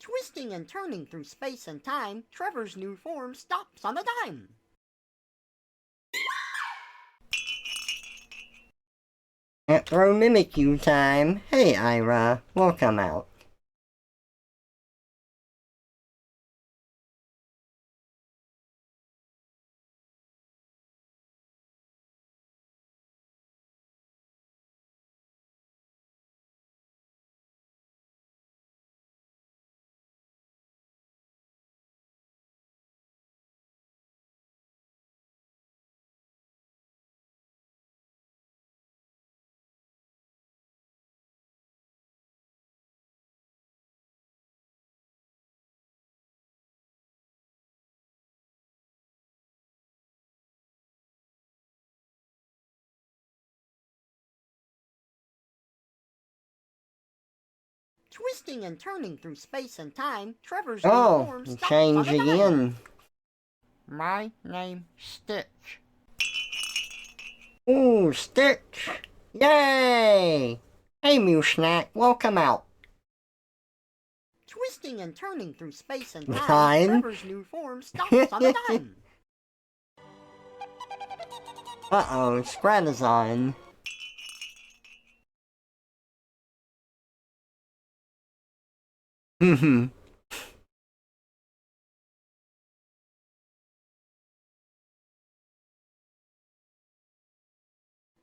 Twisting and turning through space and time, Trevor's new form stops on a dime. At Throw Mimikyu time. Hey, Ira. Welcome out. Twisting and turning through space and time, Trevor's new form stops change on a dime. again. My name Stitch. Ooh, Stitch! Yay! Hey, Snack, welcome out. Twisting and turning through space and time, Trevor's new form stops on a dime. Uh-oh, Scratazon.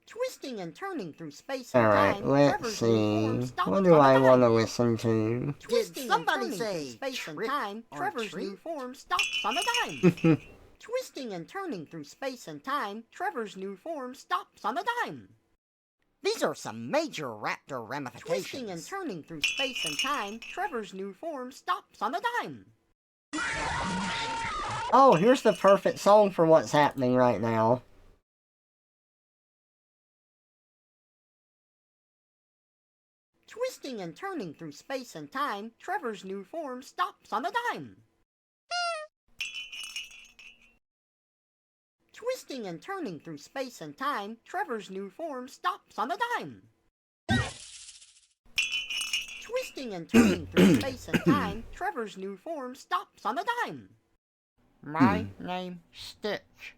Twisting and turning through space and Alright, time, let's Trevor's new form see. stops What do on a I dime. want to listen to? Twisting and turning through space and time, Trevor's new form stops on a dime. Twisting and turning through space and time, Trevor's new form stops on a dime. These are some major raptor ramifications. Twisting and turning through space and time, Trevor's new form stops on a dime. Oh, here's the perfect song for what's happening right now. Twisting and turning through space and time, Trevor's new form stops on a dime. Twisting and turning through space and time, Trevor's new form stops on a dime. Twisting and turning through space and time, Trevor's new form stops on a dime. My name Stitch.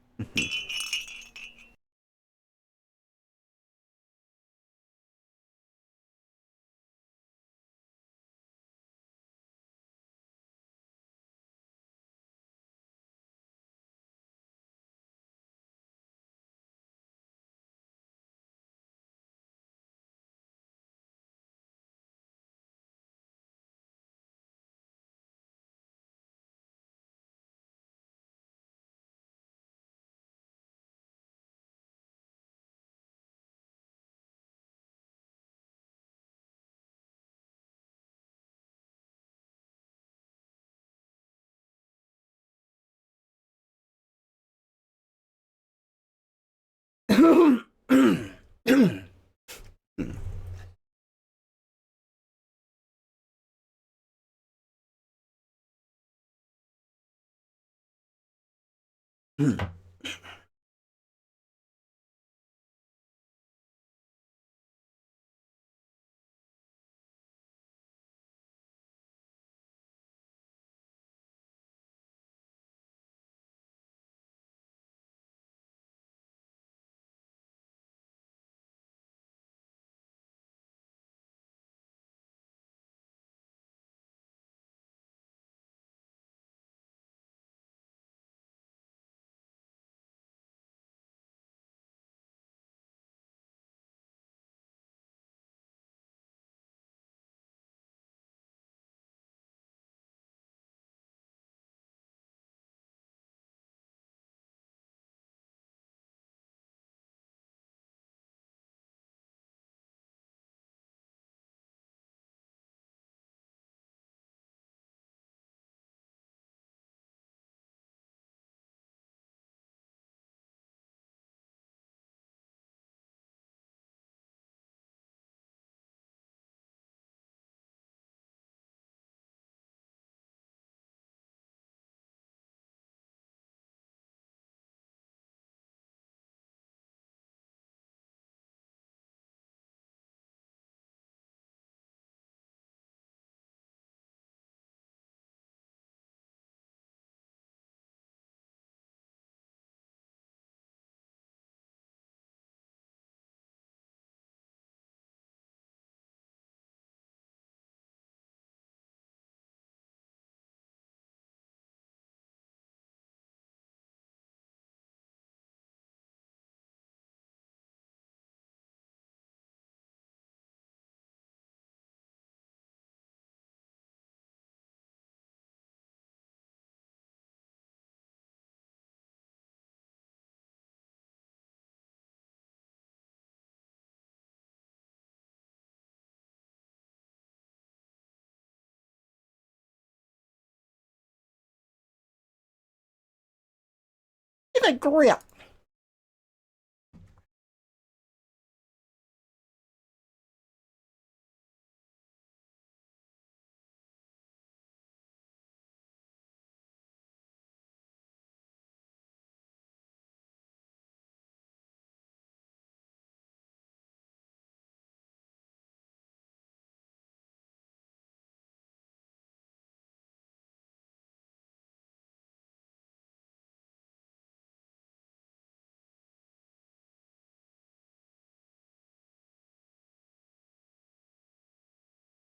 Get a grip.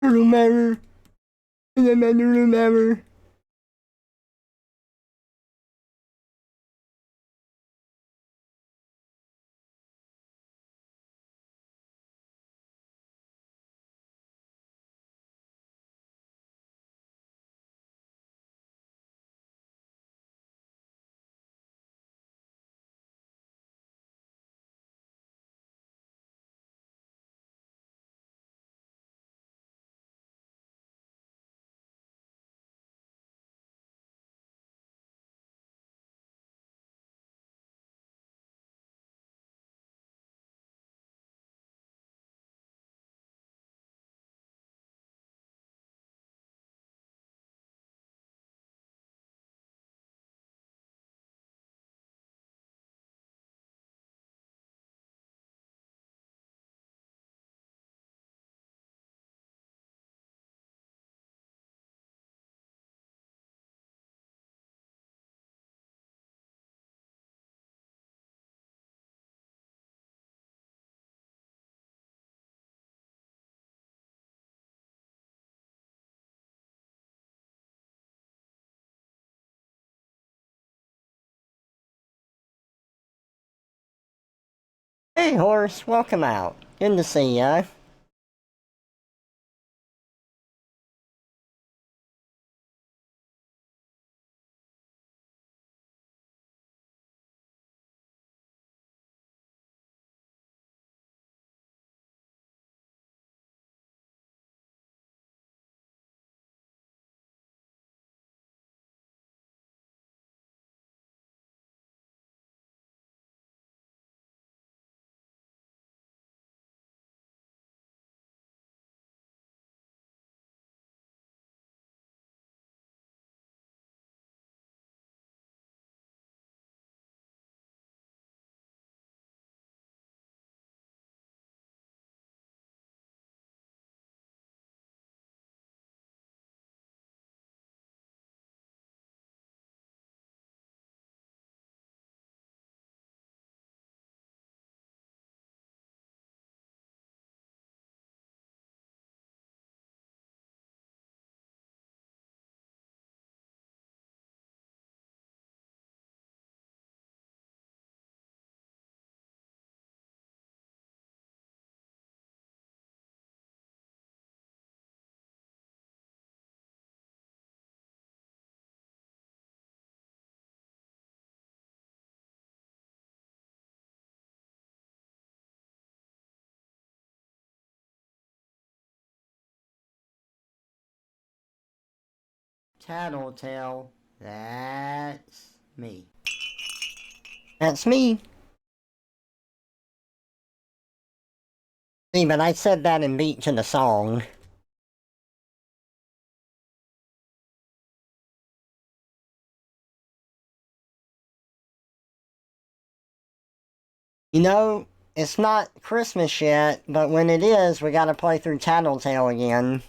Remember. Remember. Hey, horse, welcome out. Good to see ya. Tattletale, that's me. That's me. See, but I said that in beat to the song. You know, it's not Christmas yet, but when it is, we gotta play through Tattletale again.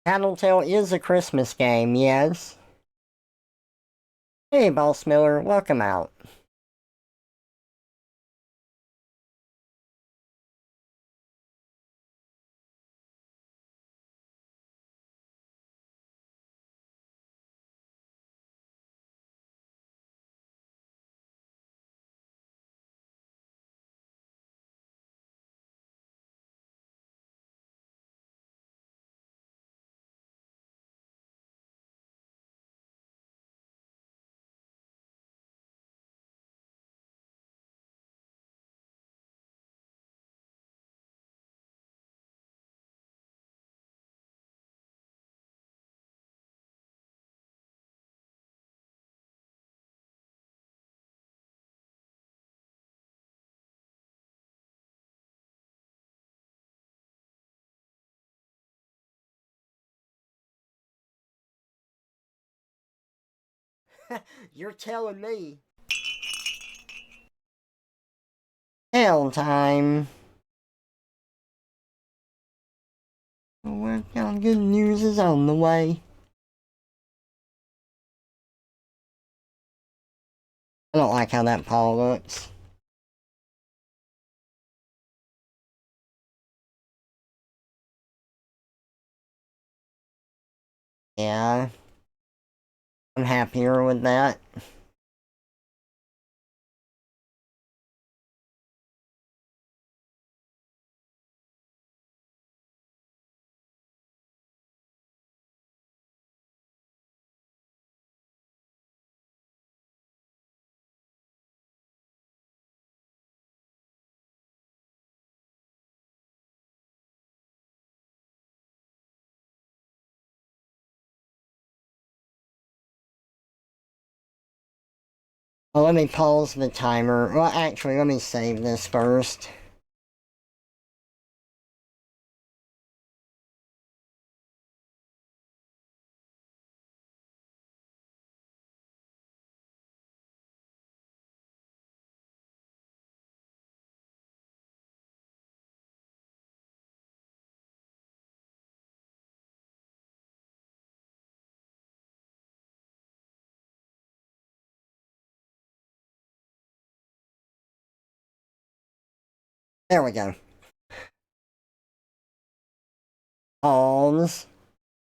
Tattletale is a Christmas game, yes. Hey, Boss Miller, welcome out. You're telling me. Hell time. What kind of good news is on the way? I don't like how that paw looks. Yeah, I'm happier with that. Well, let me pause the timer. Well, actually, let me save this first. There we go. Pause.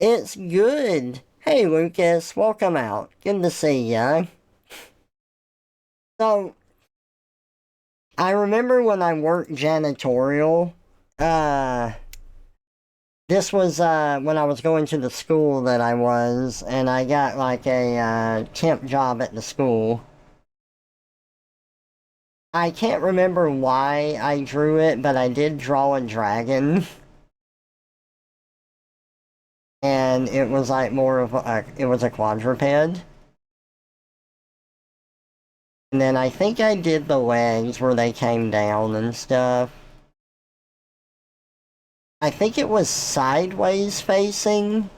It's good. Hey, Lucas, welcome out. Good to see ya. So, I remember when I worked janitorial, this was when I was going to the school that I was, and I got like a temp job at the school. I can't remember why I drew it, but I did draw a dragon. And it was like more of it was a quadruped. And then I think I did the legs where they came down and stuff. I think it was sideways facing,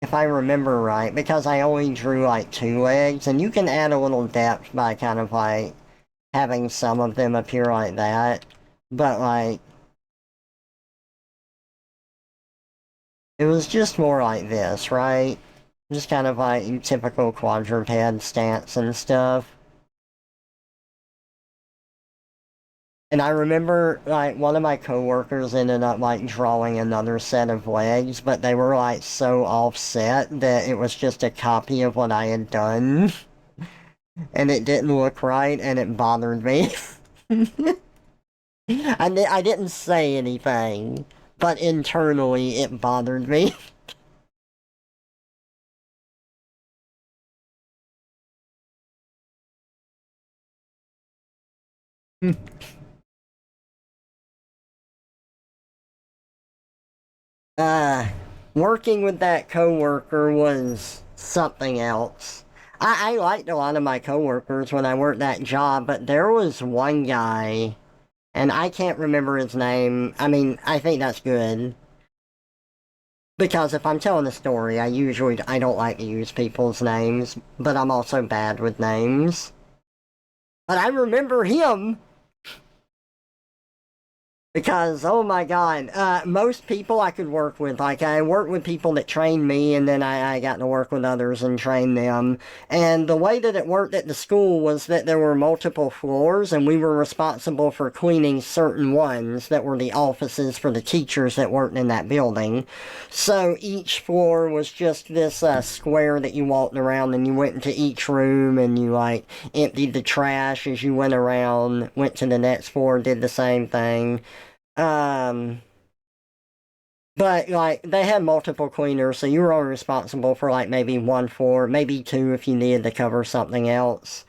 if I remember right, because I only drew like two legs, and you can add a little depth by kind of like having some of them appear like that. But like, it was just more like this, right? Just kind of like your typical quadruped stance and stuff. And I remember, like, one of my coworkers ended up, like, drawing another set of legs, but they were, like, so offset that it was just a copy of what I had done. And it didn't look right, and it bothered me. I didn't say anything, but internally it bothered me. uh, Working with that coworker was something else. I liked a lot of my coworkers when I worked that job, but there was one guy, and I can't remember his name. I mean, I think that's good. Because if I'm telling a story, I don't like to use people's names, but I'm also bad with names. But I remember him. Because, oh my god, most people I could work with. Like, I worked with people that trained me, and then I got to work with others and train them. And the way that it worked at the school was that there were multiple floors, and we were responsible for cleaning certain ones that were the offices for the teachers that worked in that building. So each floor was just this square that you walked around, and you went into each room, and you, like, emptied the trash as you went around, went to the next floor, did the same thing. Um, but like they had multiple cleaners, so you were only responsible for like maybe one floor, maybe two if you needed to cover something else.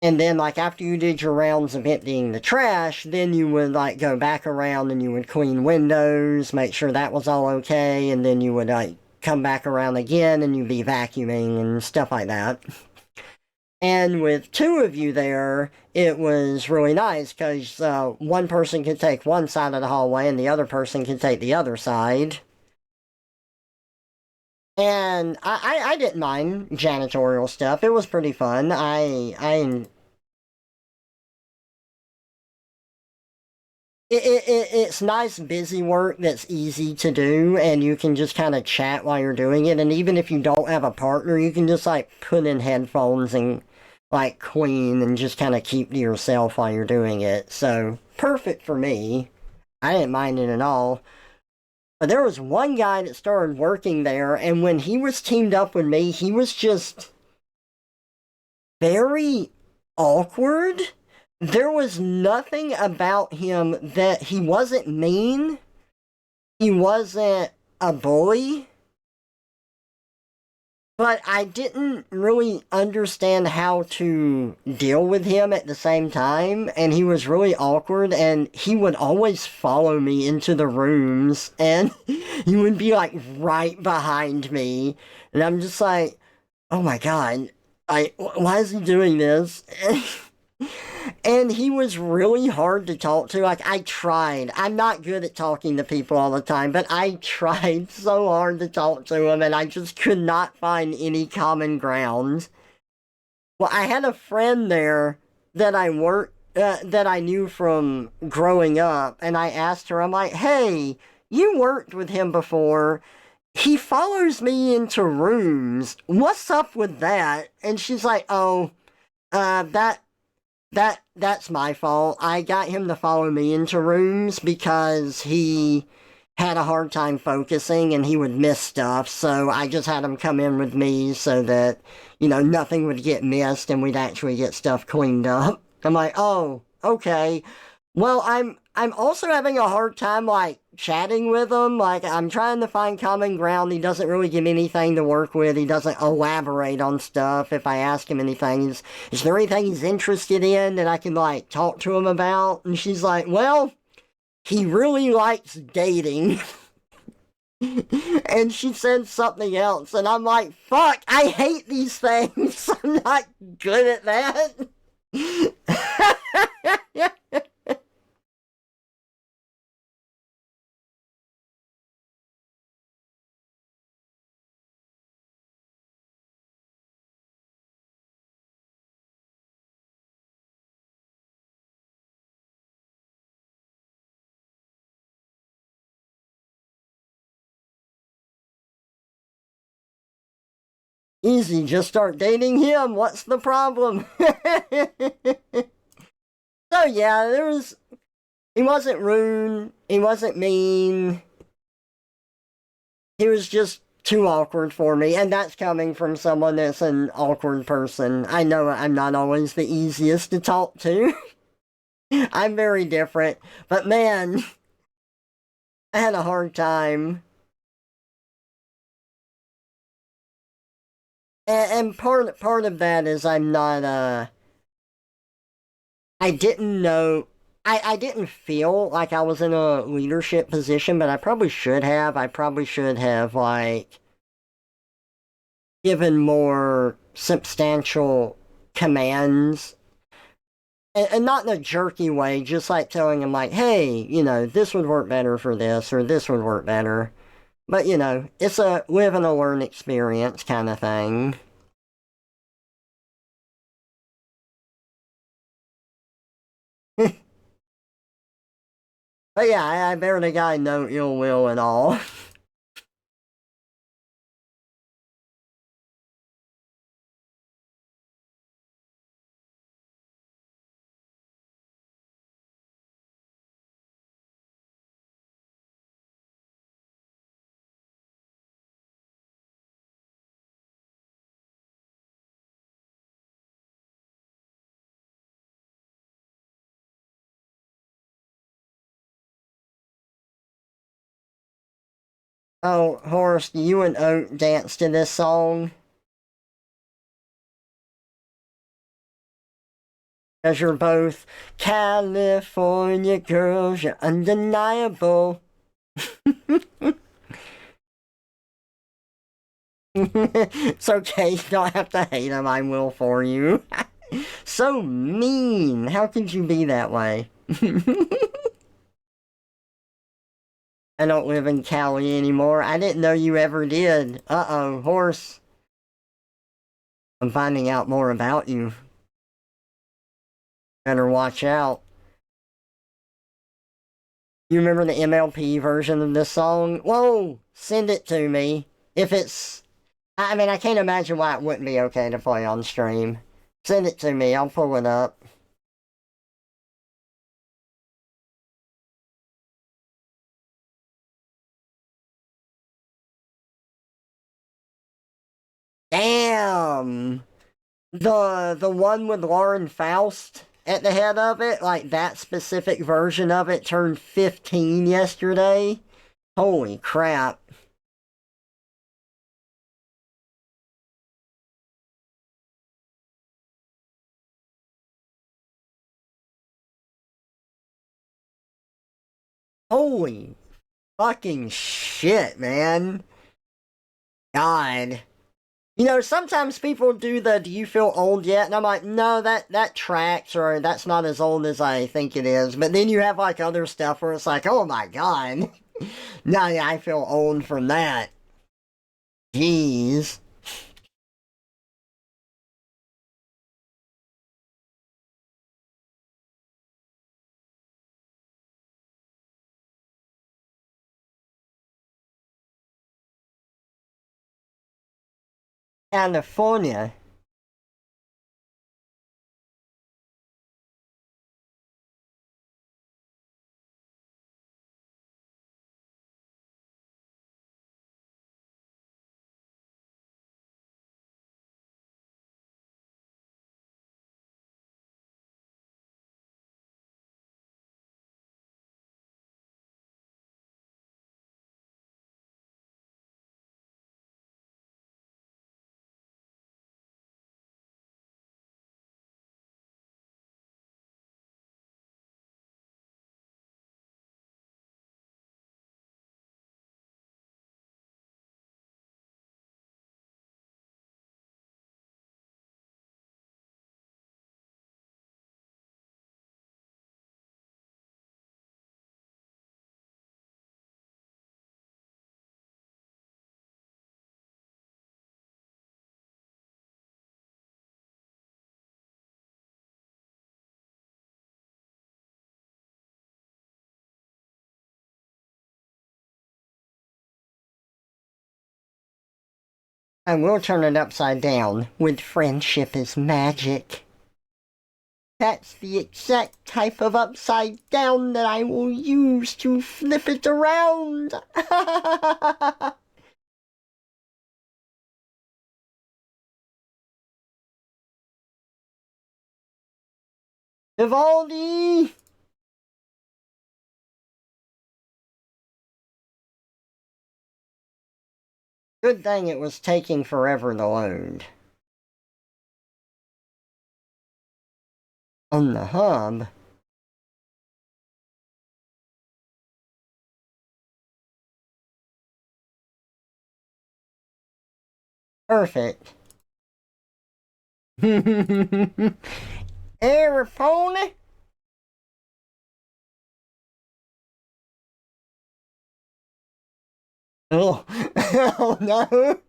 And then like after you did your rounds of emptying the trash, then you would like go back around and you would clean windows, make sure that was all okay, and then you would like come back around again and you'd be vacuuming and stuff like that. And with two of you there, it was really nice because one person could take one side of the hallway and the other person could take the other side. And I didn't mind janitorial stuff. It was pretty fun. It's nice, busy work that's easy to do, and you can just kind of chat while you're doing it. And even if you don't have a partner, you can just like put in headphones and like clean and just kind of keep to yourself while you're doing it. So perfect for me. I didn't mind it at all. But there was one guy that started working there, and when he was teamed up with me, he was just very awkward. There was nothing about him that he wasn't mean. He wasn't a bully. But I didn't really understand how to deal with him at the same time, and he was really awkward, and he would always follow me into the rooms, and he would be like right behind me, and I'm just like, oh my god, why is he doing this? And he was really hard to talk to. Like, I tried. I'm not good at talking to people all the time, but I tried so hard to talk to him, and I just could not find any common ground. Well, I had a friend there that that I knew from growing up, and I asked her, I'm like, hey, you worked with him before. He follows me into rooms. What's up with that? And she's like, oh, that's my fault. I got him to follow me into rooms because he had a hard time focusing and he would miss stuff. So I just had him come in with me so that, nothing would get missed and we'd actually get stuff cleaned up. I'm like, oh, okay. Well, I'm also having a hard time like chatting with him. Like I'm trying to find common ground. He doesn't really give me anything to work with. He doesn't elaborate on stuff. If I ask him anything, is there anything he's interested in that I can like talk to him about? And she's like, well, he really likes dating. And she said something else, and I'm like, fuck, I hate these things. I'm not good at that. Easy, just start dating him. What's the problem? So yeah, he wasn't rude, he wasn't mean. He was just too awkward for me, and that's coming from someone that's an awkward person. I know I'm not always the easiest to talk to. I'm very different, but man, I had a hard time. And part of that is I'm not I didn't know. I didn't feel like I was in a leadership position, but I probably should have. I probably should have, like, given more substantial commands. And not in a jerky way, just like telling him, like, hey, this would work better for this, or this would work better. But, it's a live and a learn experience kind of thing. But yeah, I barely got no ill will at all. Oh, Horace, do you and Oak dance to this song? Because you're both California girls, you're undeniable. It's okay, you don't have to hate him, I will for you. So mean! How could you be that way? I don't live in Cali anymore. I didn't know you ever did. Uh-oh, Horse. I'm finding out more about you. Better watch out. You remember the MLP version of this song? Whoa! Send it to me. If it's... I mean, I can't imagine why it wouldn't be okay to play on stream. Send it to me. I'll pull it up. Damn! The one with Lauren Faust at the head of it, like that specific version of it turned 15 yesterday. Holy crap. Holy fucking shit, man. God. You know, sometimes people do the "do you feel old yet?" and I'm like, no, that tracks, or that's not as old as I think it is. But then you have like other stuff where it's like, oh my god. No, yeah, I feel old from that. Jeez. California. I will turn it upside down with friendship is magic. That's the exact type of upside down that I will use to flip it around. Vivaldi! Good thing it was taking forever to load. On the hub? Perfect. Aeropony? Oh, oh no.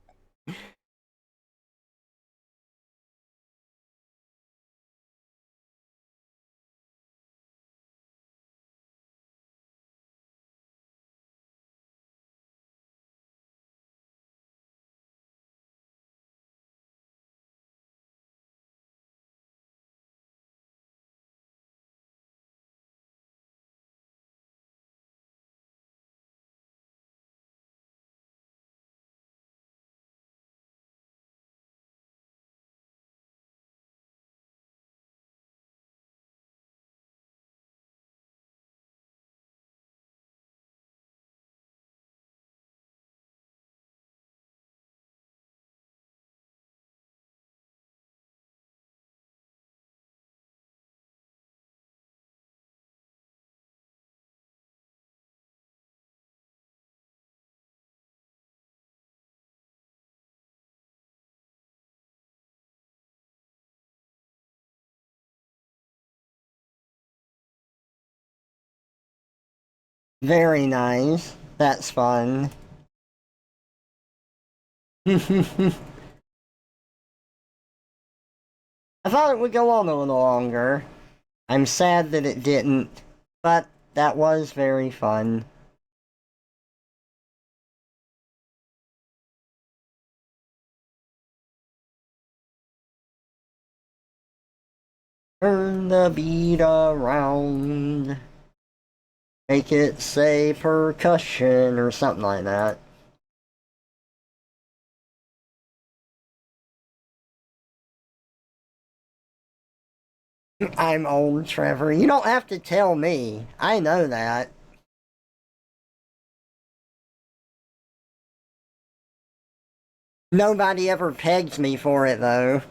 Very nice. That's fun. I thought it would go on a little longer. I'm sad that it didn't, but that was very fun. Turn the beat around. Make it say percussion or something like that. I'm old, Trevor. You don't have to tell me. I know that. Nobody ever pegs me for it, though.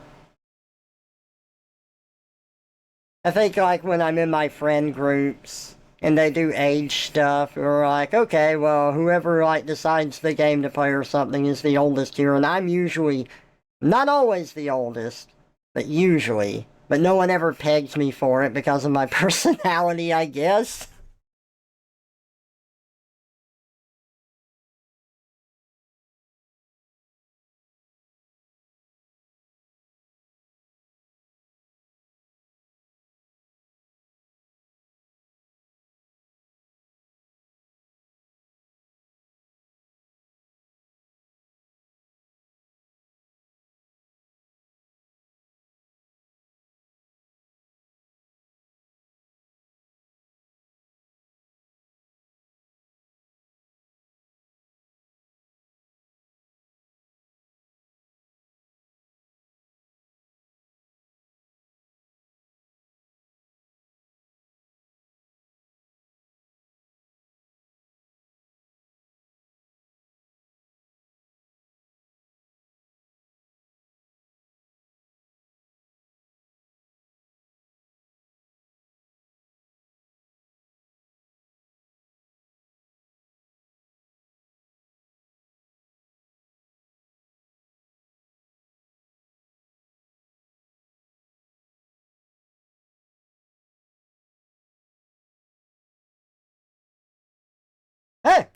I think, like, when I'm in my friend groups and they do age stuff, we're like, okay, well, whoever, like, decides the game to play or something is the oldest here, and I'm usually, not always the oldest, but usually. But no one ever pegs me for it because of my personality, I guess. Hey!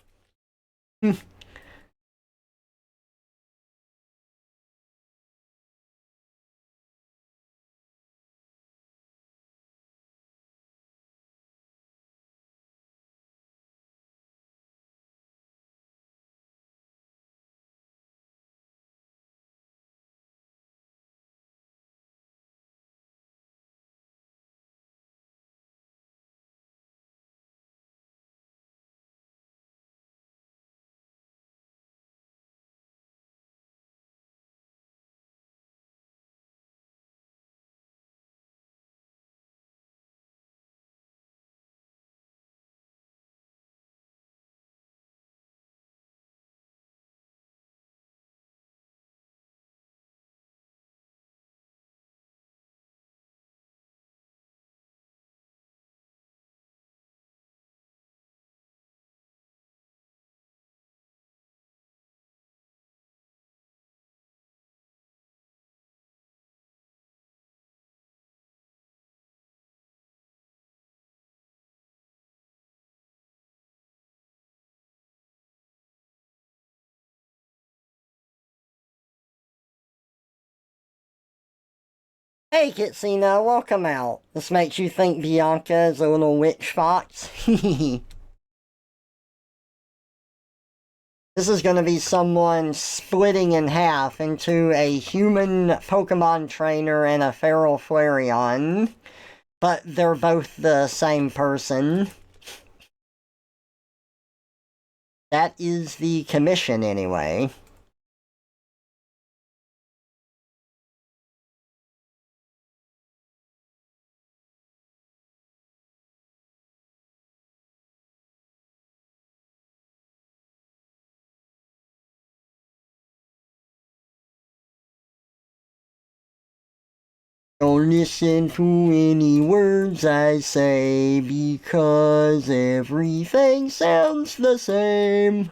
Hey, Kitsina, welcome out. This makes you think Bianca is a little witch fox? This is going to be someone splitting in half into a human Pokemon trainer and a feral Flareon. But they're both the same person. That is the commission, anyway. Don't listen to any words I say because everything sounds the same.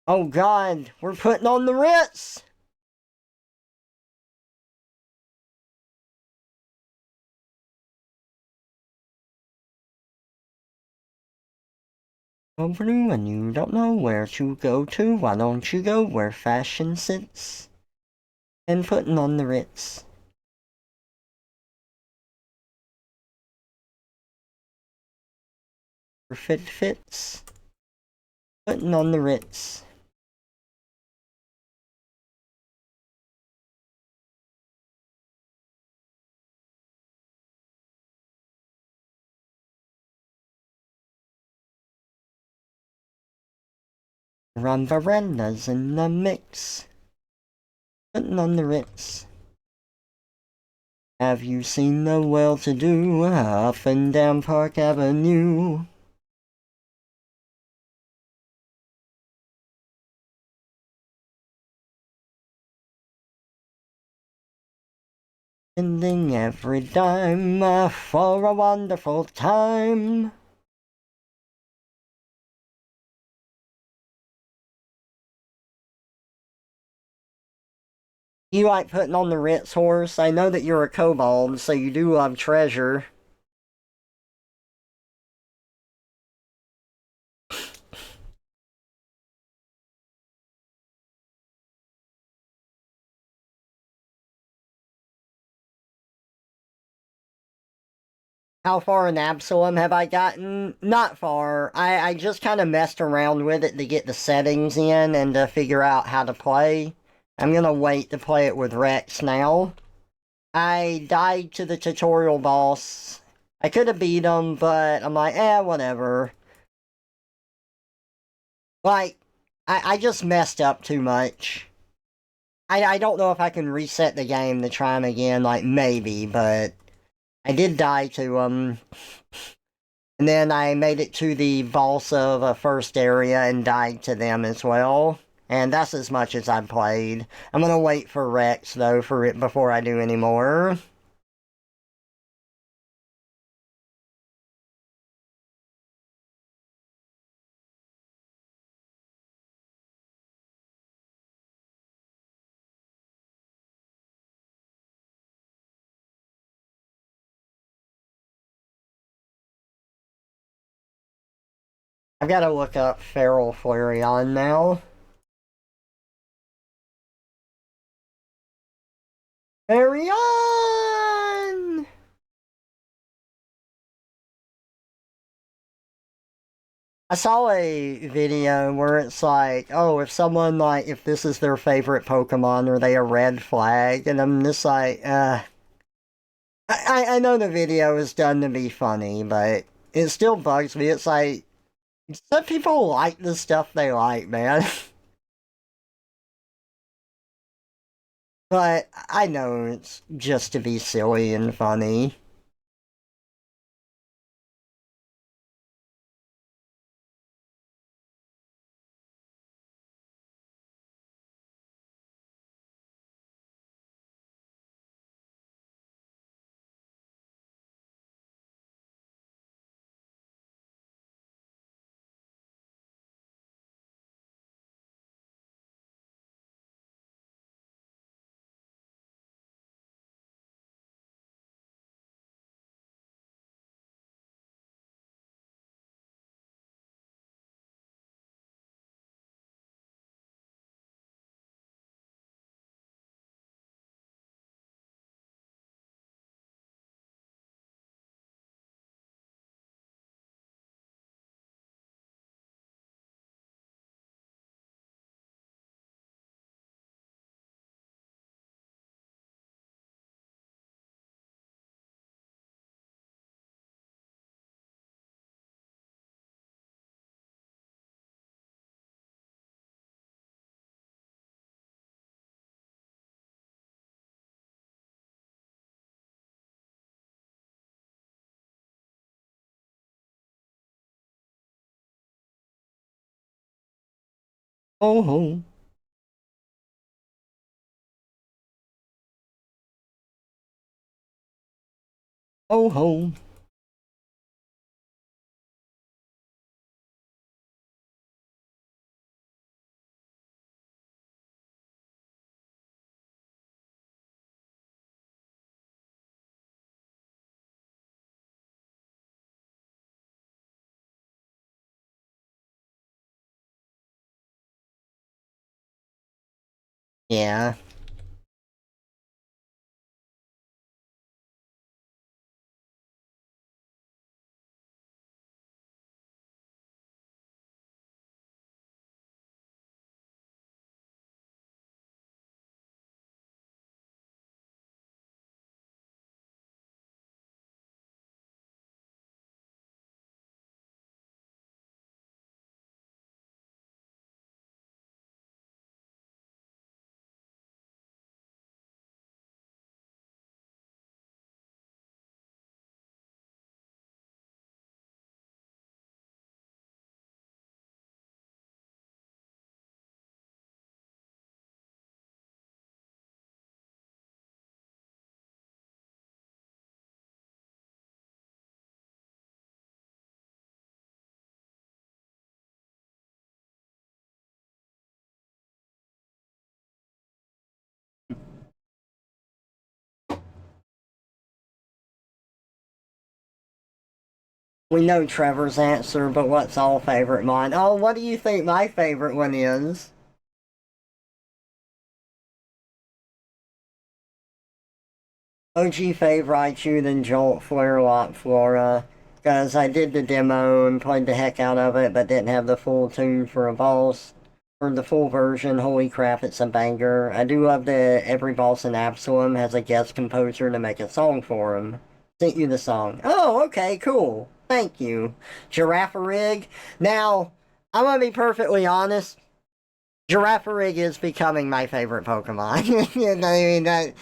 Oh God, we're putting on the Ritz! Blue and you don't know where to go to, why don't you go where fashion sits? And putting on the Ritz. Where fit fits. Putting on the Ritz. Run verandas in the mix. Putting on the Ritz. Have you seen the well-to-do up and down Park Avenue? Spending every dime for a wonderful time. You like putting on the Ritz, horse? I know that you're a kobold, so you do love treasure. How far in Absalom have I gotten? Not far. I just kind of messed around with it to get the settings in and to figure out how to play. I'm gonna wait to play it with Rex now. I died to the tutorial boss. I could have beat him, but I'm like, whatever. Like, I just messed up too much. I don't know if I can reset the game to try him again, like, maybe, but I did die to him. And then I made it to the boss of a first area and died to them as well. And that's as much as I've played. I'm gonna wait for Rex, though, for it before I do any more. I've gotta look up Feral Flareon now. Flareon! I saw a video where it's like, oh, if someone, like, if this is their favorite Pokemon, are they a red flag? And I'm just like, I know the video is done to be funny, but it still bugs me. It's like, some people like the stuff they like, man. But I know it's just to be silly and funny. Oh ho. Oh ho. Yeah. We know Trevor's answer, but what's all favorite mine? Oh, what do you think my favorite one is? OG favorite you than Jolt Flare Lock Flora. Because I did the demo and played the heck out of it, but didn't have the full tune for a boss. For the full version, holy crap, it's a banger. I do love that every boss in Absalom has a guest composer to make a song for him. Sent you the song. Oh, okay, cool. Thank you. Giraffe-a-Rig. Now, I'm gonna be perfectly honest. Giraffe-a-Rig is becoming my favorite Pokemon. You know, I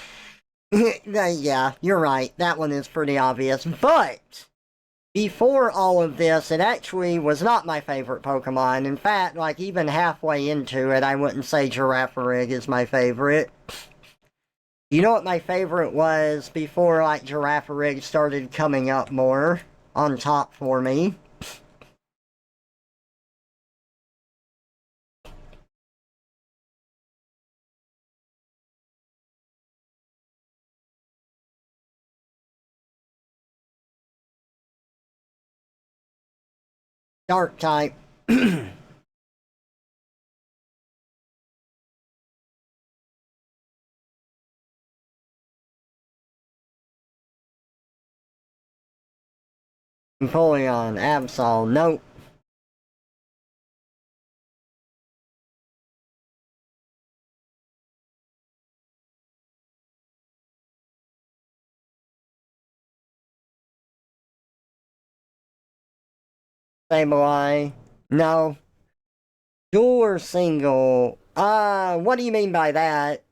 mean, yeah, you're right. That one is pretty obvious. But before all of this, it actually was not my favorite Pokemon. In fact, like even halfway into it, I wouldn't say Giraffe-a-Rig is my favorite. You know what my favorite was before like Giraffe-a-Rig started coming up more on top for me? Dark type. I'm Napoleon, Absol, nope. Sableye, no. Dual or single? What do you mean by that?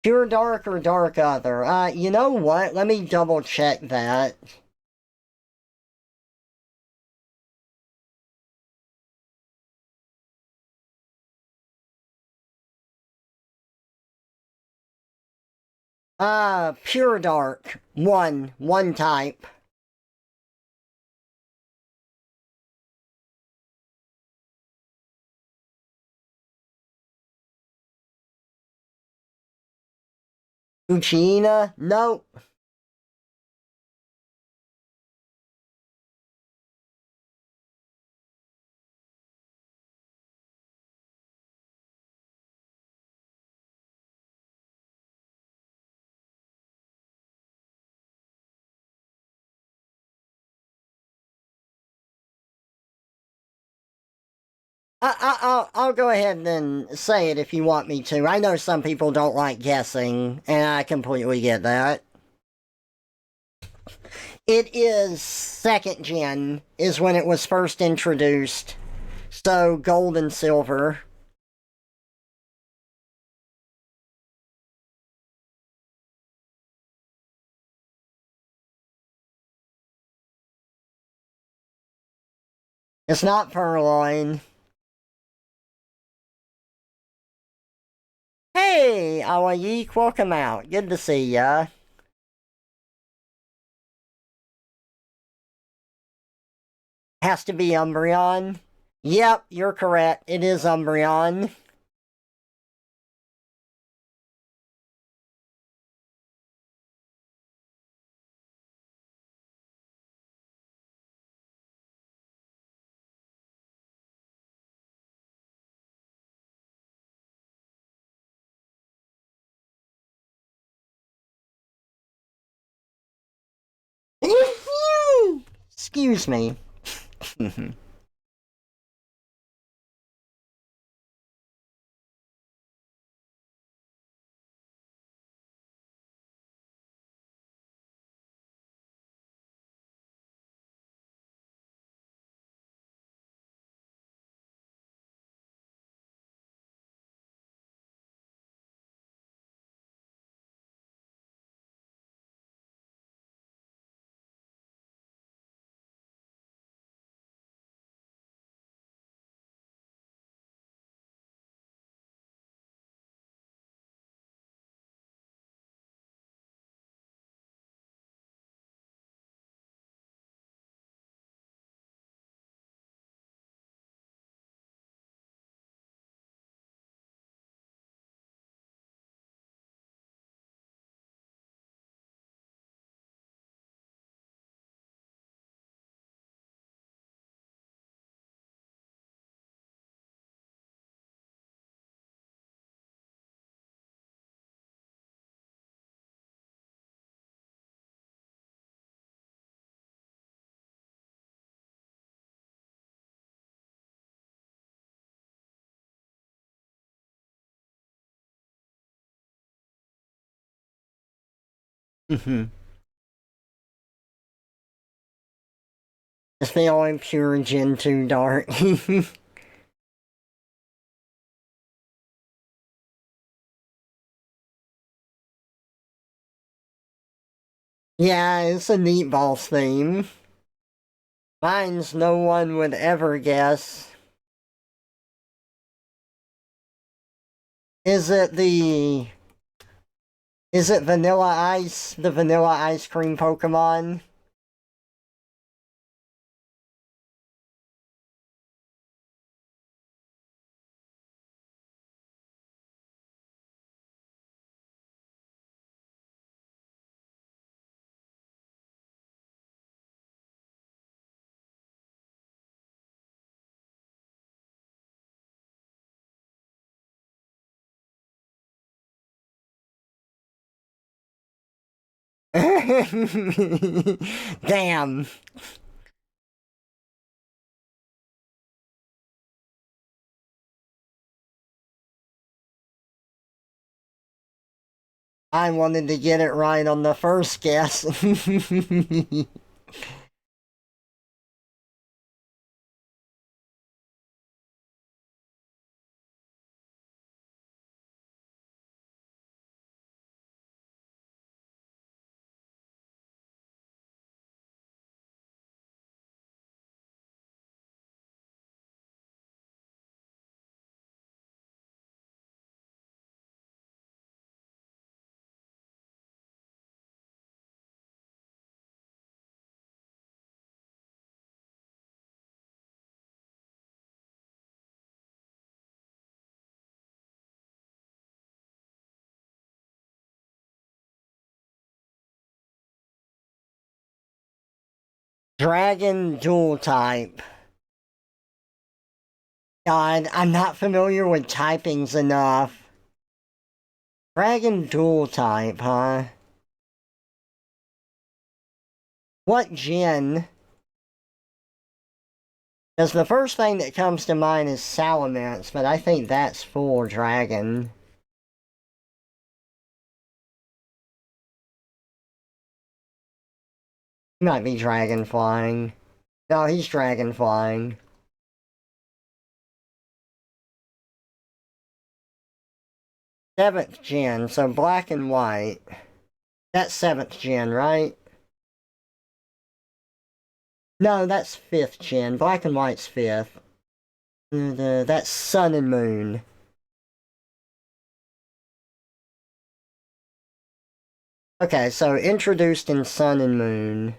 Pure dark or dark other? You know what? Let me double check that. Pure dark. One type. Uchina? Nope. I'll go ahead and say it if you want me to. I know some people don't like guessing, and I completely get that. It is second gen, is when it was first introduced. So, gold and silver. It's not Purloin. Hey, Awayik, welcome out. Good to see ya. Has to be Umbreon. Yep, you're correct. It is Umbreon. Excuse me. It's the only pure Gen 2 dart. Yeah, it's a neat boss theme. Mine's no one would ever guess. Is it Vanilla Ice, the Vanilla Ice Cream Pokemon? Damn. I wanted to get it right on the first guess. Dragon Dual Type. God, I'm not familiar with typings enough. Dragon Dual Type, huh? What gen? Because the first thing that comes to mind is Salamence, but I think that's full dragon. He might be dragon flying. No, he's dragon flying. Seventh gen, so black and white. That's seventh gen, right? No, that's fifth gen. Black and white's fifth. That's sun and moon. Okay, so introduced in sun and moon.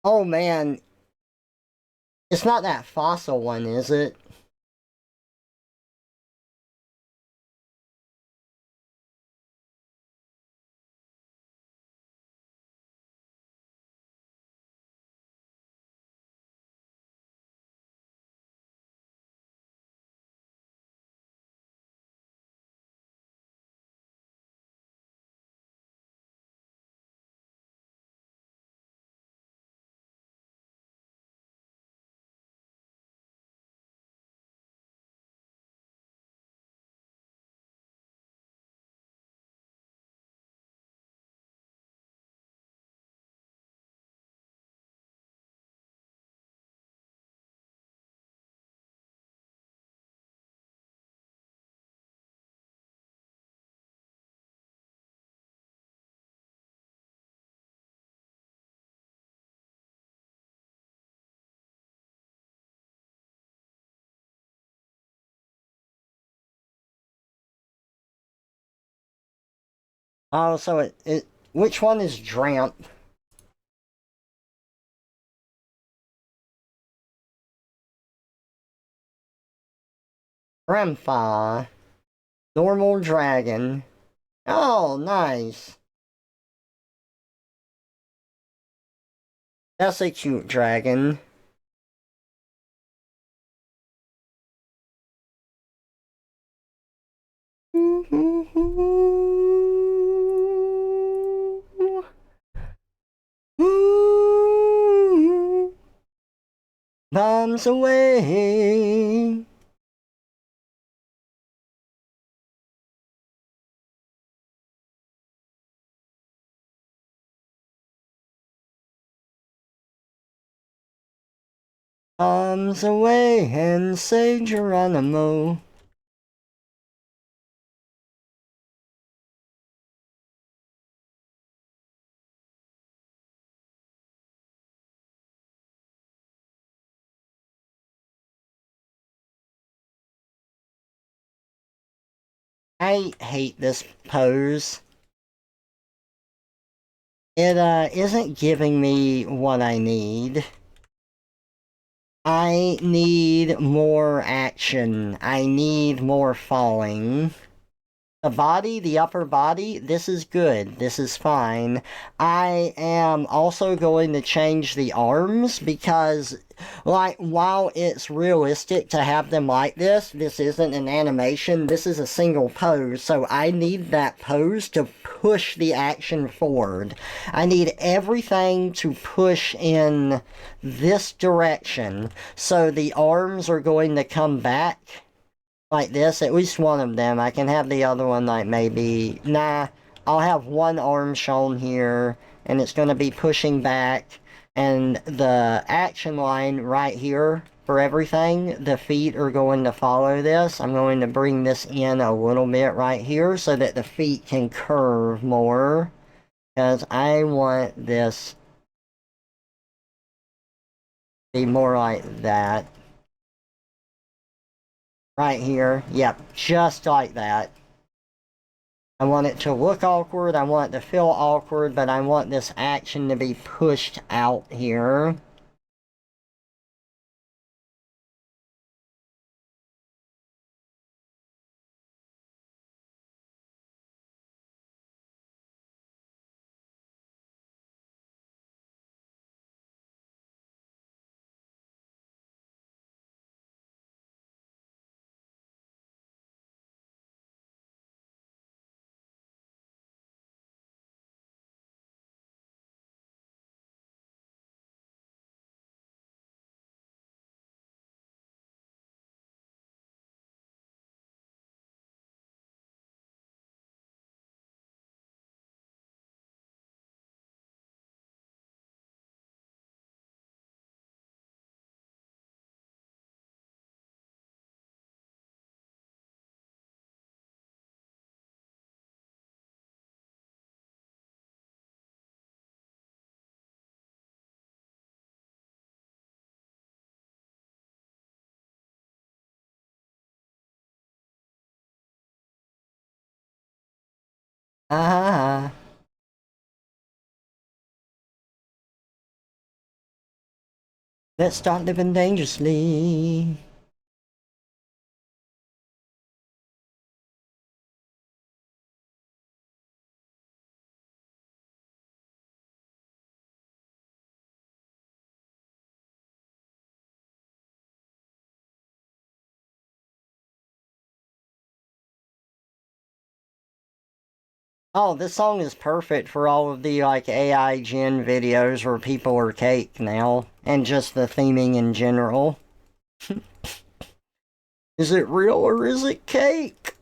Oh man, it's not that fossil one, is it? Oh, so which one is Dramp? Grandpa. Normal dragon. Oh, nice. That's a cute dragon. Bombs away. Bombs away and say Geronimo. I hate this pose. It isn't giving me what I need. I need more action. I need more falling. The body, the upper body, this is good. This is fine. I am also going to change the arms because, like, while it's realistic to have them like this isn't an animation, this is a single pose, so I need that pose to push the action forward. I need everything to push in this direction, so the arms are going to come back like this, at least one of them. I can have the other one like maybe, nah, I'll have one arm shown here, and it's going to be pushing back, and the action line right here for everything, the feet are going to follow this. I'm going to bring this in a little bit right here so that the feet can curve more, because I want this to be more like that. Right here, yep, just like that. I want it to look awkward, I want it to feel awkward, but I want this action to be pushed out here. Ah, let's start living dangerously. Oh, this song is perfect for all of the like AI gen videos where people are cake now, and just the theming in general. Is it real or is it cake?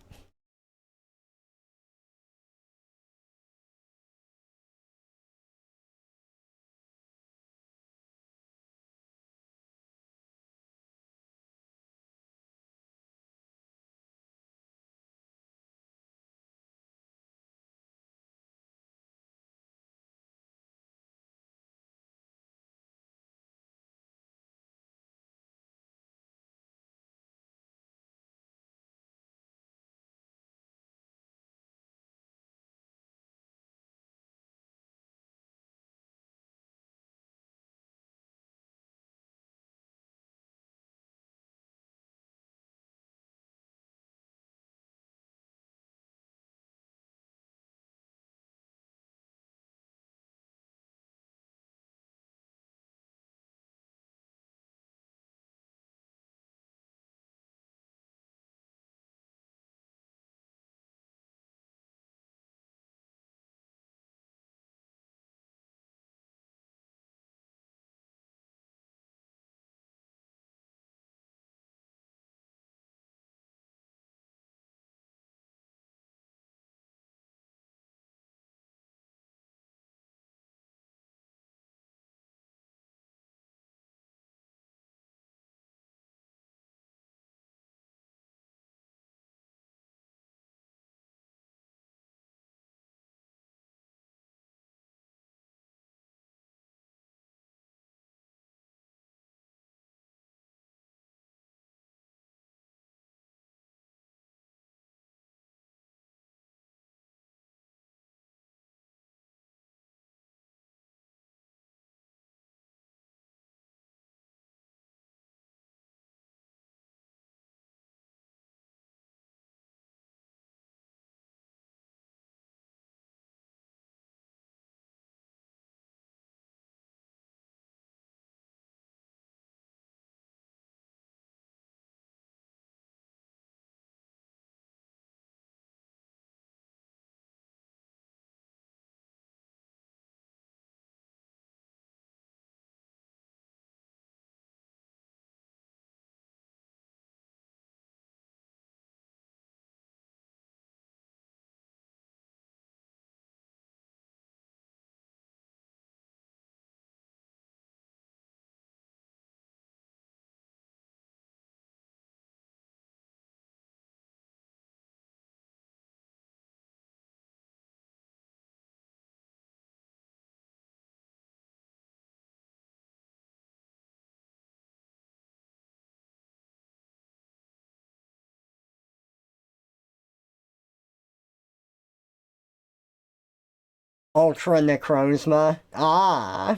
Ultra Necrozma. Ah.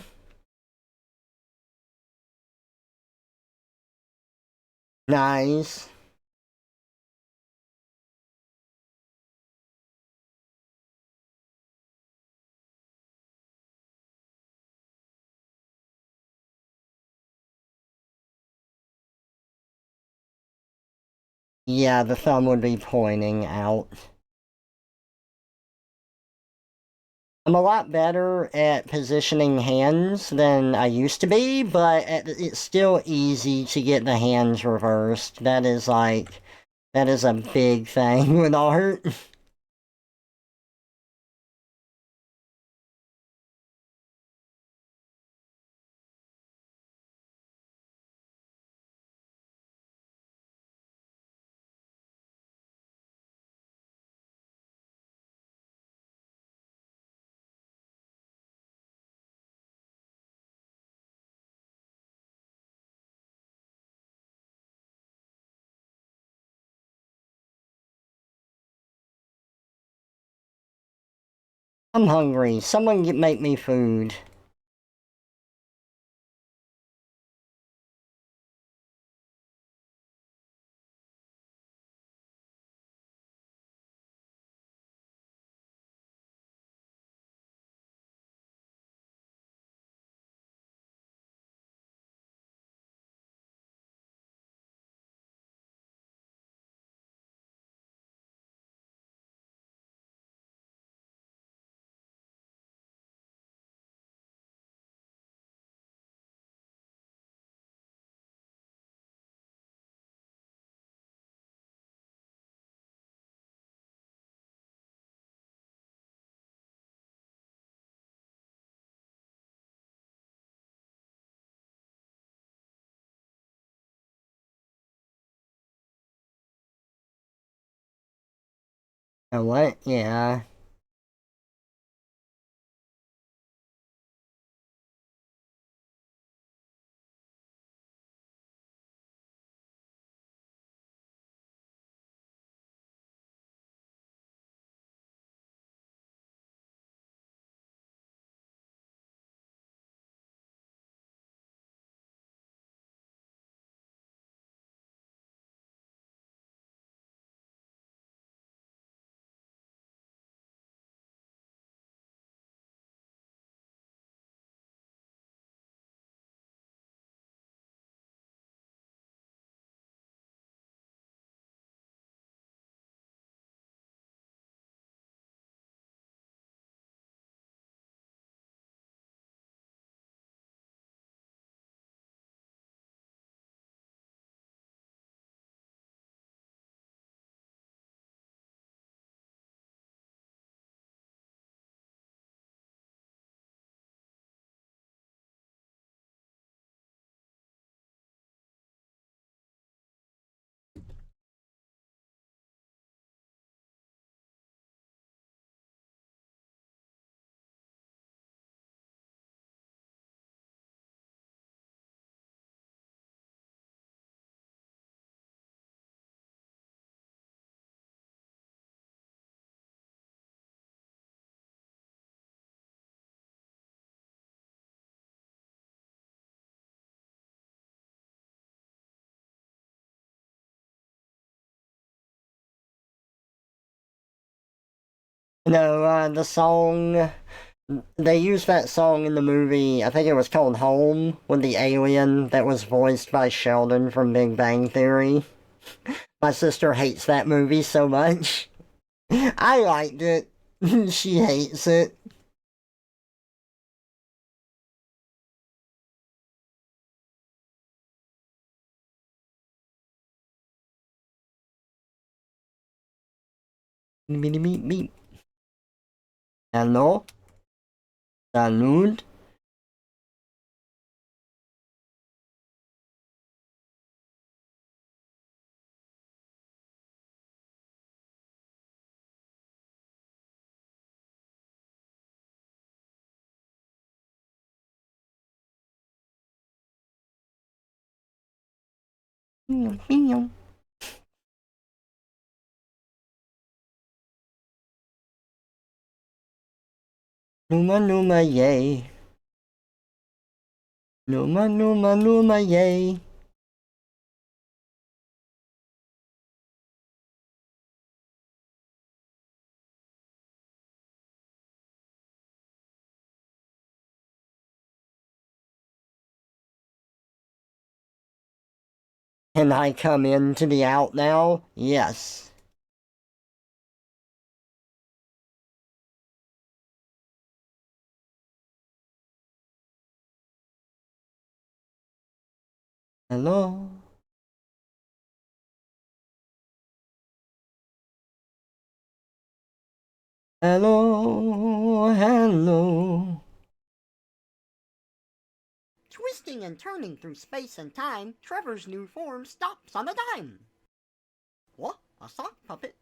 Nice. Yeah, the thumb would be pointing out. I'm a lot better at positioning hands than I used to be, but it's still easy to get the hands reversed. That is a big thing with art. I'm hungry. Someone make me food. Oh, what? Yeah. No, the song. They used that song in the movie, I think it was called Home, with the alien that was voiced by Sheldon from Big Bang Theory. My sister hates that movie so much. I liked it. She hates it. Beep, beep, beep. Hello? Salud? Numa Numa yay. Numa Numa Numa yay. Can I come into the out now? Yes. Hello? Hello? Hello? Twisting and turning through space and time, Trevor's new form stops on a dime. What? A sock puppet?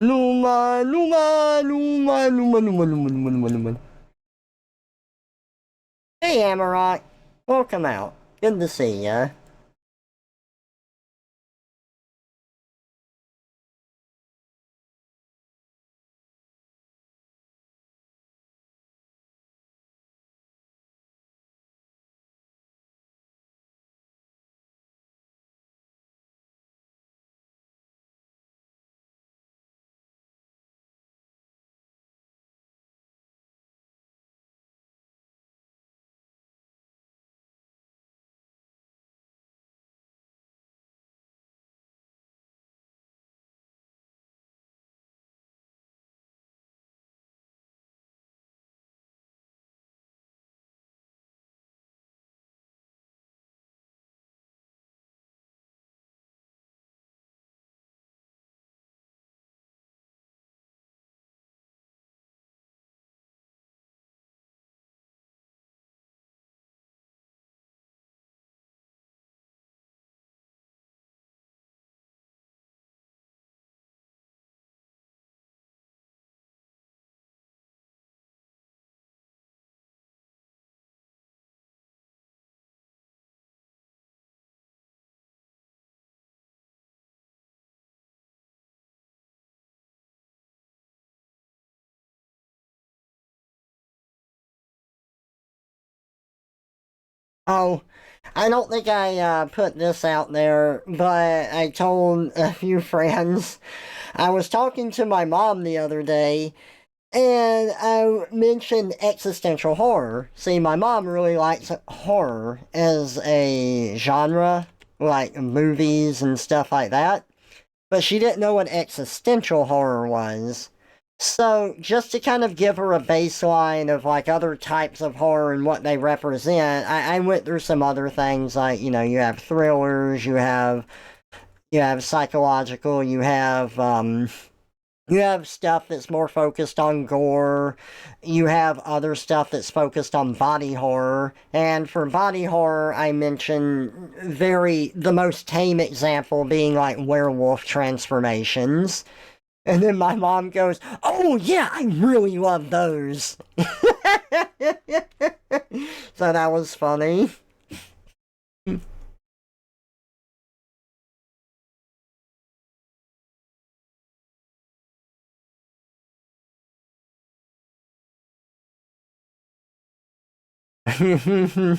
Numa, Numa, Numa, Numa, Numa, Numa, Numa, Numa, Numa. Hey, Amarok. Welcome out. Good to see ya. Oh, I don't think I put this out there, but I told a few friends. I was talking to my mom the other day, and I mentioned existential horror. See, my mom really likes horror as a genre, like movies and stuff like that, but she didn't know what existential horror was. So, just to kind of give her a baseline of like other types of horror and what they represent, I went through some other things like, you have thrillers, you have psychological, you have stuff that's more focused on gore. You have other stuff that's focused on body horror. And for body horror, I mentioned the most tame example being like werewolf transformations. And then my mom goes, "Oh, yeah, I really love those." So that was funny. There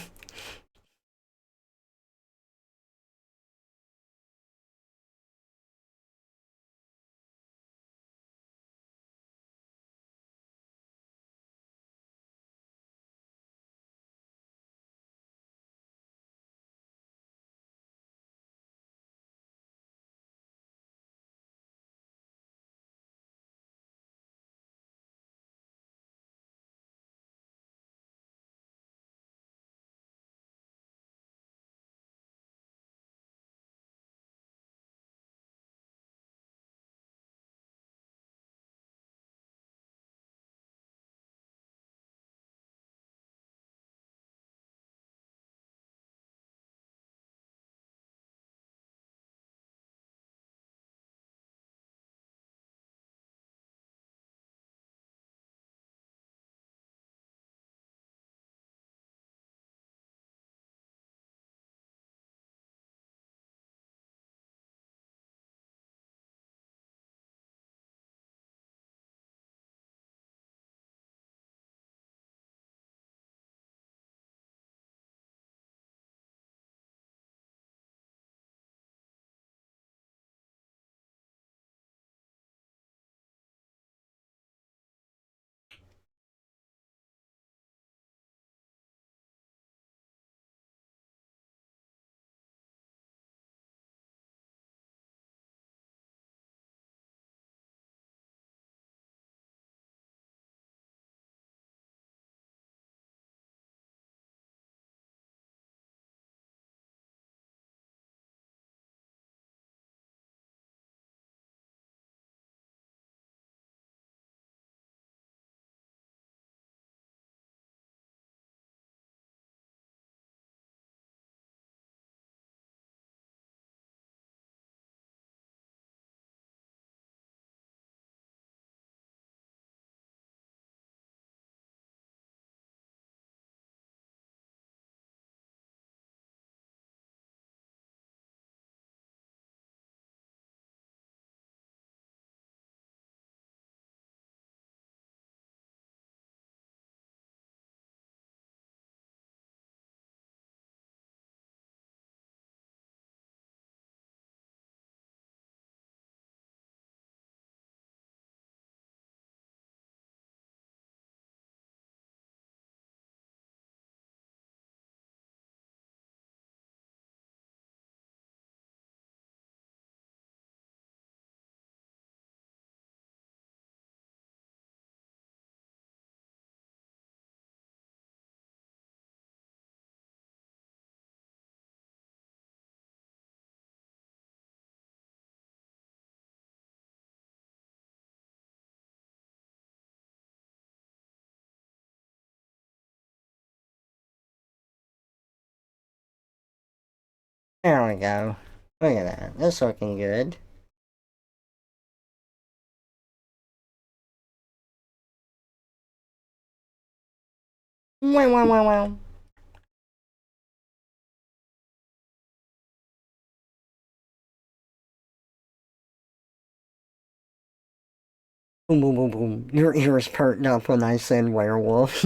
we go. Look at that. That's looking good. Wow, wow, wow, wow. Boom, boom, boom, boom. Your ears perked up when I said werewolf.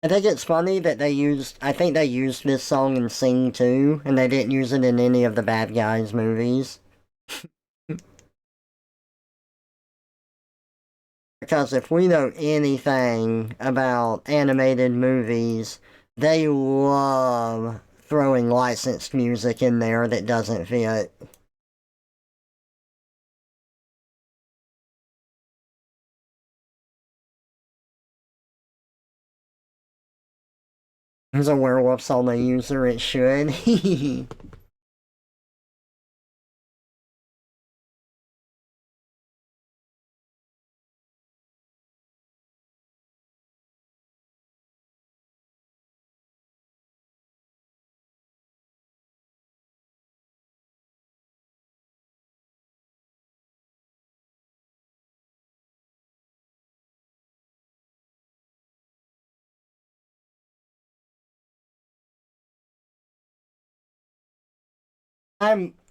I think it's funny that I think they used this song in Sing 2, and they didn't use it in any of the bad guys movies. Because if we know anything about animated movies, they love throwing licensed music in there that doesn't fit. There's a werewolf solo user, it should.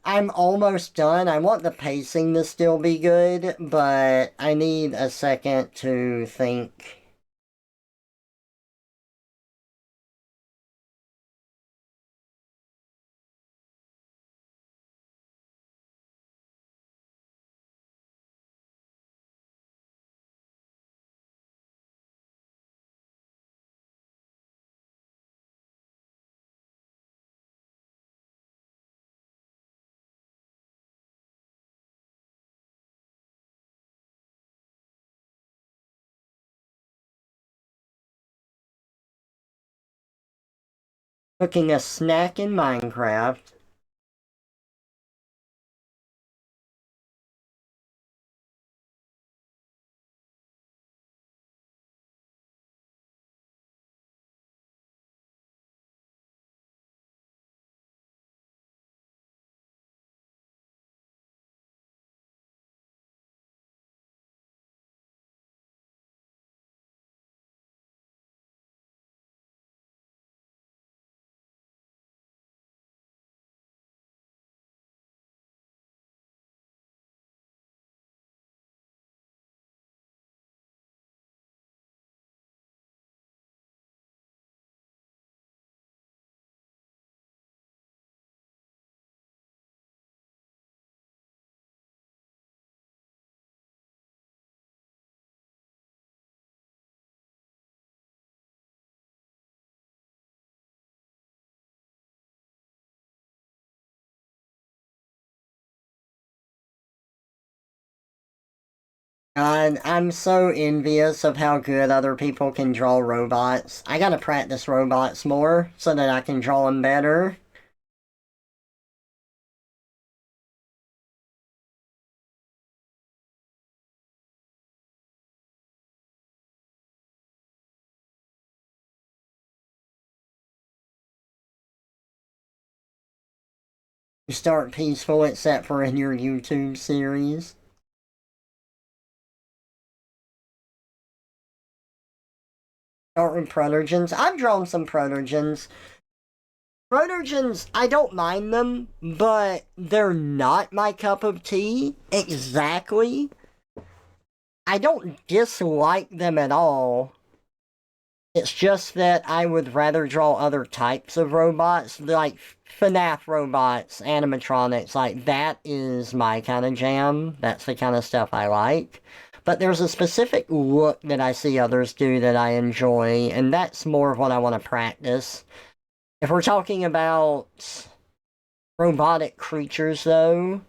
I'm almost done. I want the pacing to still be good, but I need a second to think. Cooking a snack in Minecraft. And I'm so envious of how good other people can draw robots. I gotta practice robots more so that I can draw them better. You start peaceful except for in your YouTube series. Start with protogens. I've drawn some protogens. Protogens, I don't mind them, but they're not my cup of tea. Exactly. I don't dislike them at all. It's just that I would rather draw other types of robots, like FNAF robots, animatronics, like that is my kind of jam. That's the kind of stuff I like. But there's a specific look that I see others do that I enjoy, and that's more of what I want to practice. If we're talking about robotic creatures, though,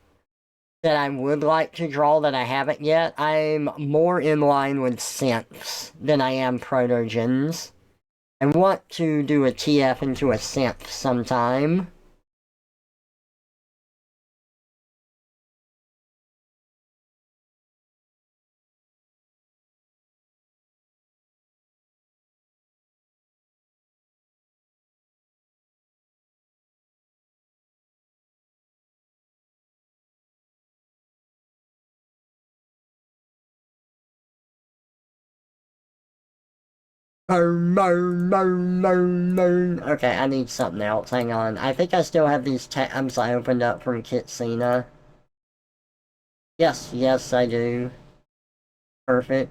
that I would like to draw that I haven't yet, I'm more in line with synths than I am protogens. I want to do a TF into a synth sometime. Okay, I need something else. Hang on. I think I still have these tabs I opened up from Kitsina. Yes, yes, I do. Perfect.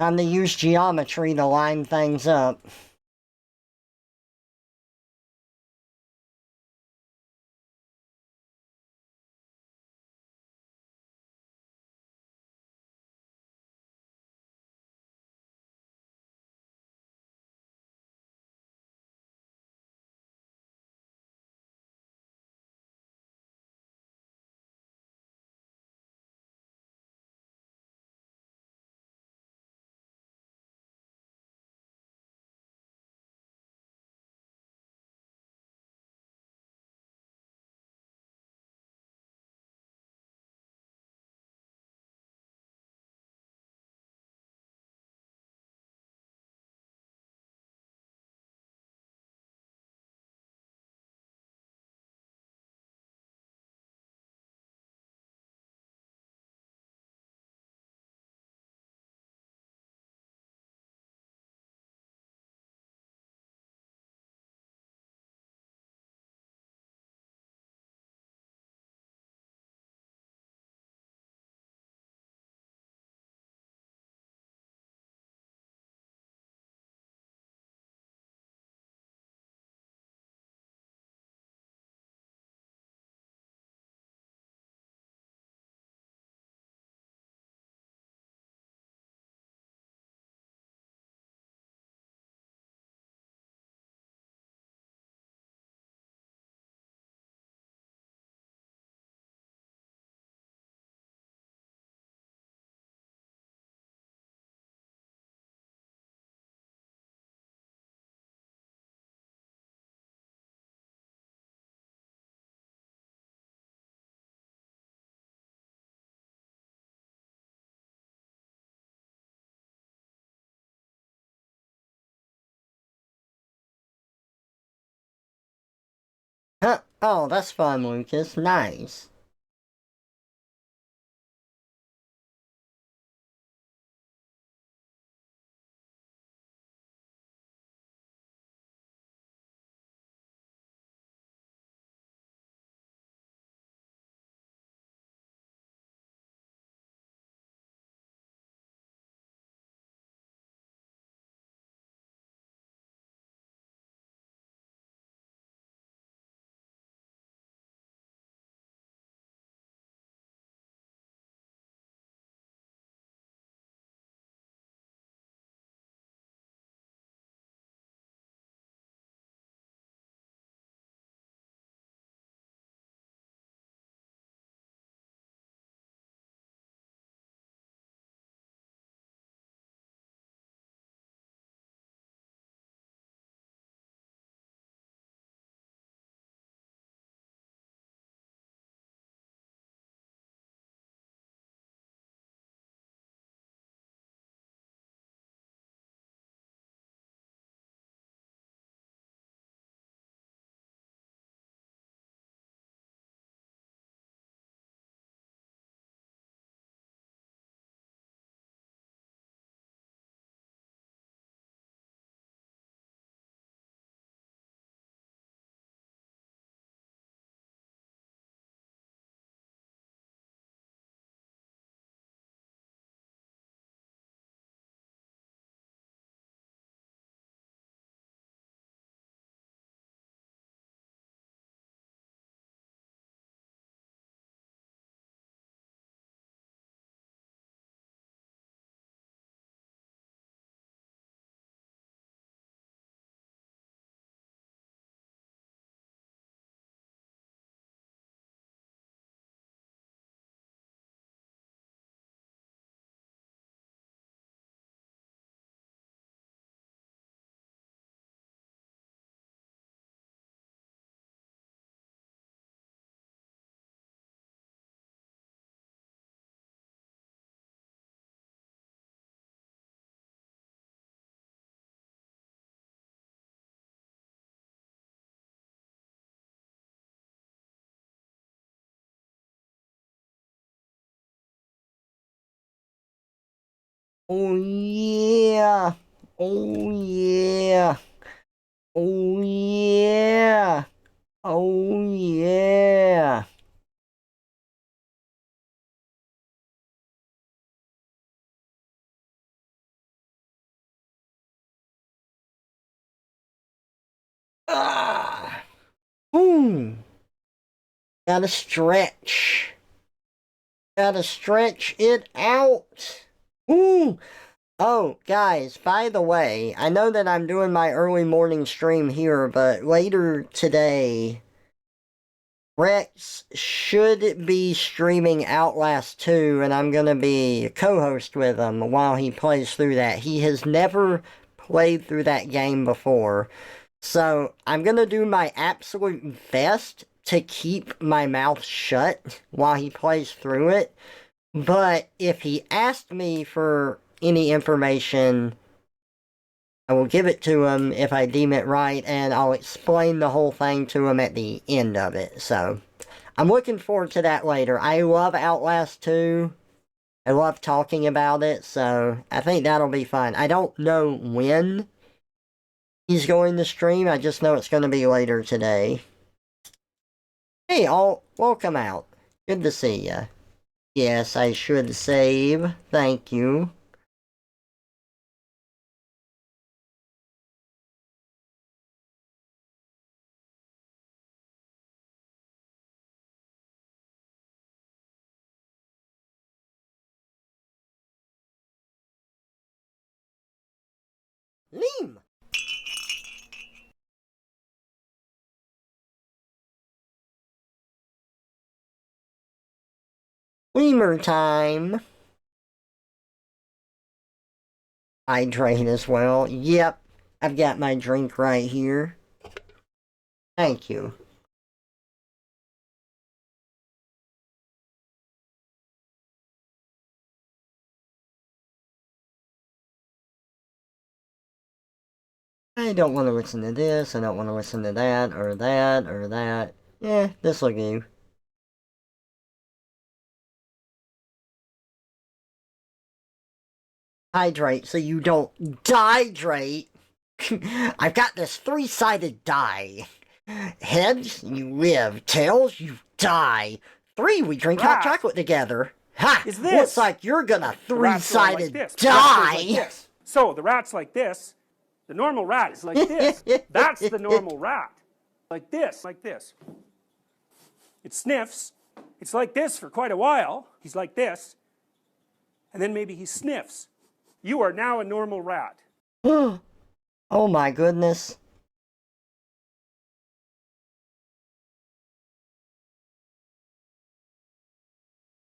Time to use geometry to line things up. Huh. Oh, that's fun, Lucas. Nice. Oh yeah. Oh yeah. Oh yeah. Oh yeah. Ooh. Gotta stretch. Gotta stretch it out. Ooh. Oh, guys, by the way, I know that I'm doing my early morning stream here, but later today, Rex should be streaming Outlast 2, and I'm gonna be a co-host with him while he plays through that. He has never played through that game before, so I'm gonna do my absolute best to keep my mouth shut while he plays through it. But if he asked me for any information, I will give it to him if I deem it right, and I'll explain the whole thing to him at the end of it. So, I'm looking forward to that later. I love Outlast 2. I love talking about it, so I think that'll be fun. I don't know when he's going to stream, I just know it's going to be later today. Hey, all, welcome out. Good to see ya. Yes, I should save. Thank you. Leem. Lemur time. Hydrate as well. Yep, I've got my drink right here. Thank you. I don't want to listen to this, I don't want to listen to that, or that, or that. Yeah, this'll do. Hydrate so you don't dehydrate. I've got this three-sided die. Heads, you live. Tails, you die. 3, we drink hot chocolate together. Ha! Is this? Looks like you're gonna The rats are like three-sided this. The rat goes die. like this. So the rat's like this. The normal rat is like this. That's the normal rat. Like this, like this. It sniffs. It's like this for quite a while. He's like this. And then maybe he sniffs. You are now a normal rat. Oh my goodness.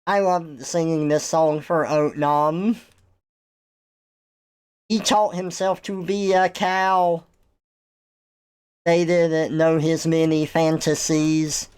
I love singing this song for Oatnom. He taught himself to be a cow. They didn't know his many fantasies.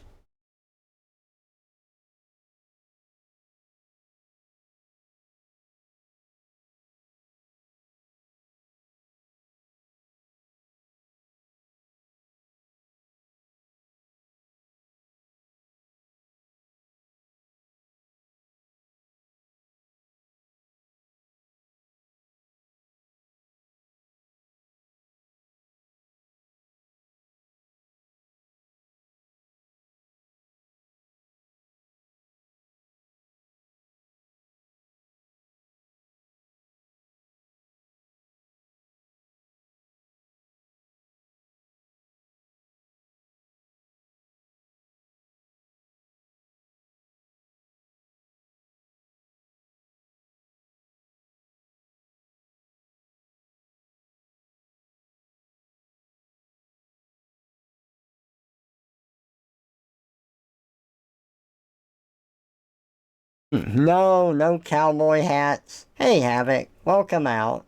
No, no cowboy hats. Hey, Havoc, welcome out.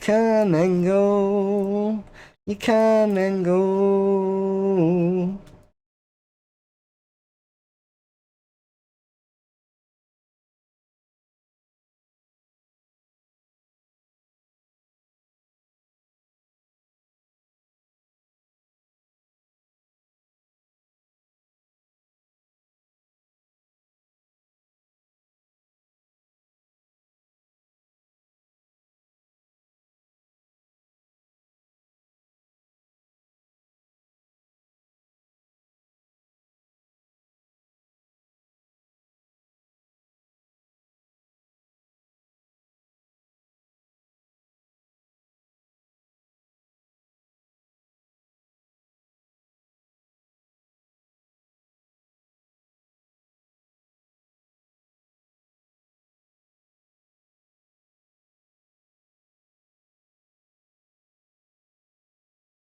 come and go. You come and go.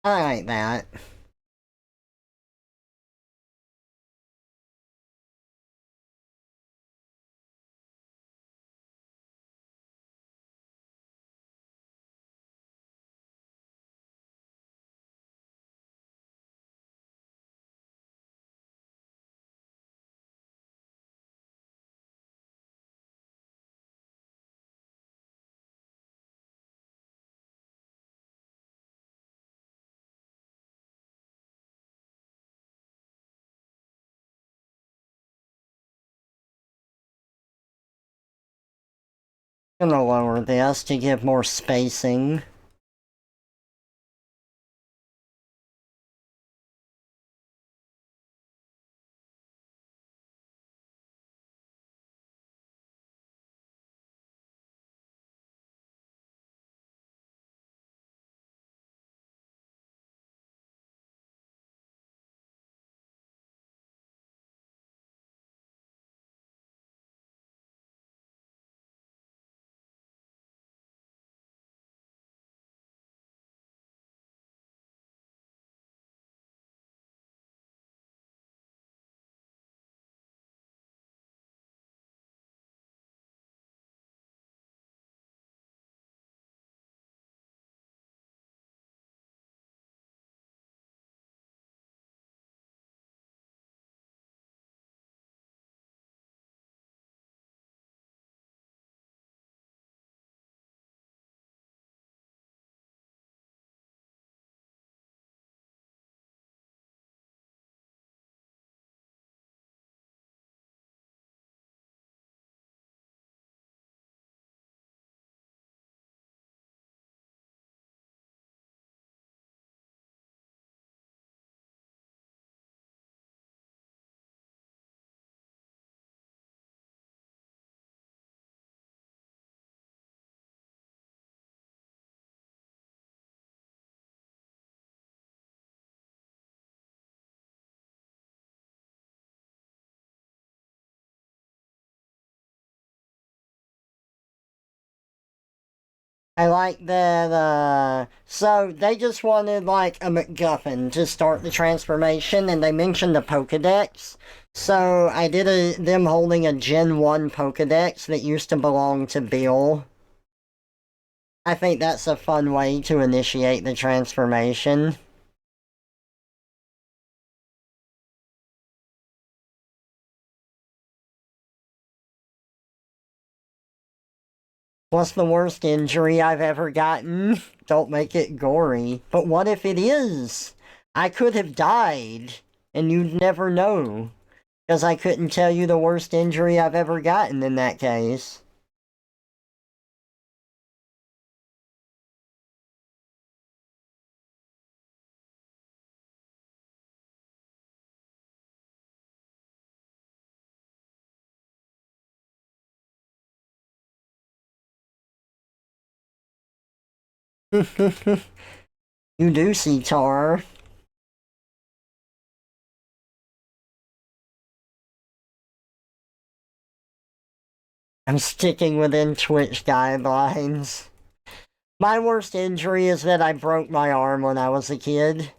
I like that. I'm gonna lower this to give more spacing. I like that, so they just wanted, like, a MacGuffin to start the transformation, and they mentioned the Pokedex. So I did them holding a Gen 1 Pokedex that used to belong to Bill. I think that's a fun way to initiate the transformation. What's the worst injury I've ever gotten? Don't make it gory. But what if it is? I could have died, and you'd never know. Because I couldn't tell you the worst injury I've ever gotten in that case. You do see Tar. I'm sticking within Twitch guidelines. My worst injury is that I broke my arm when I was a kid.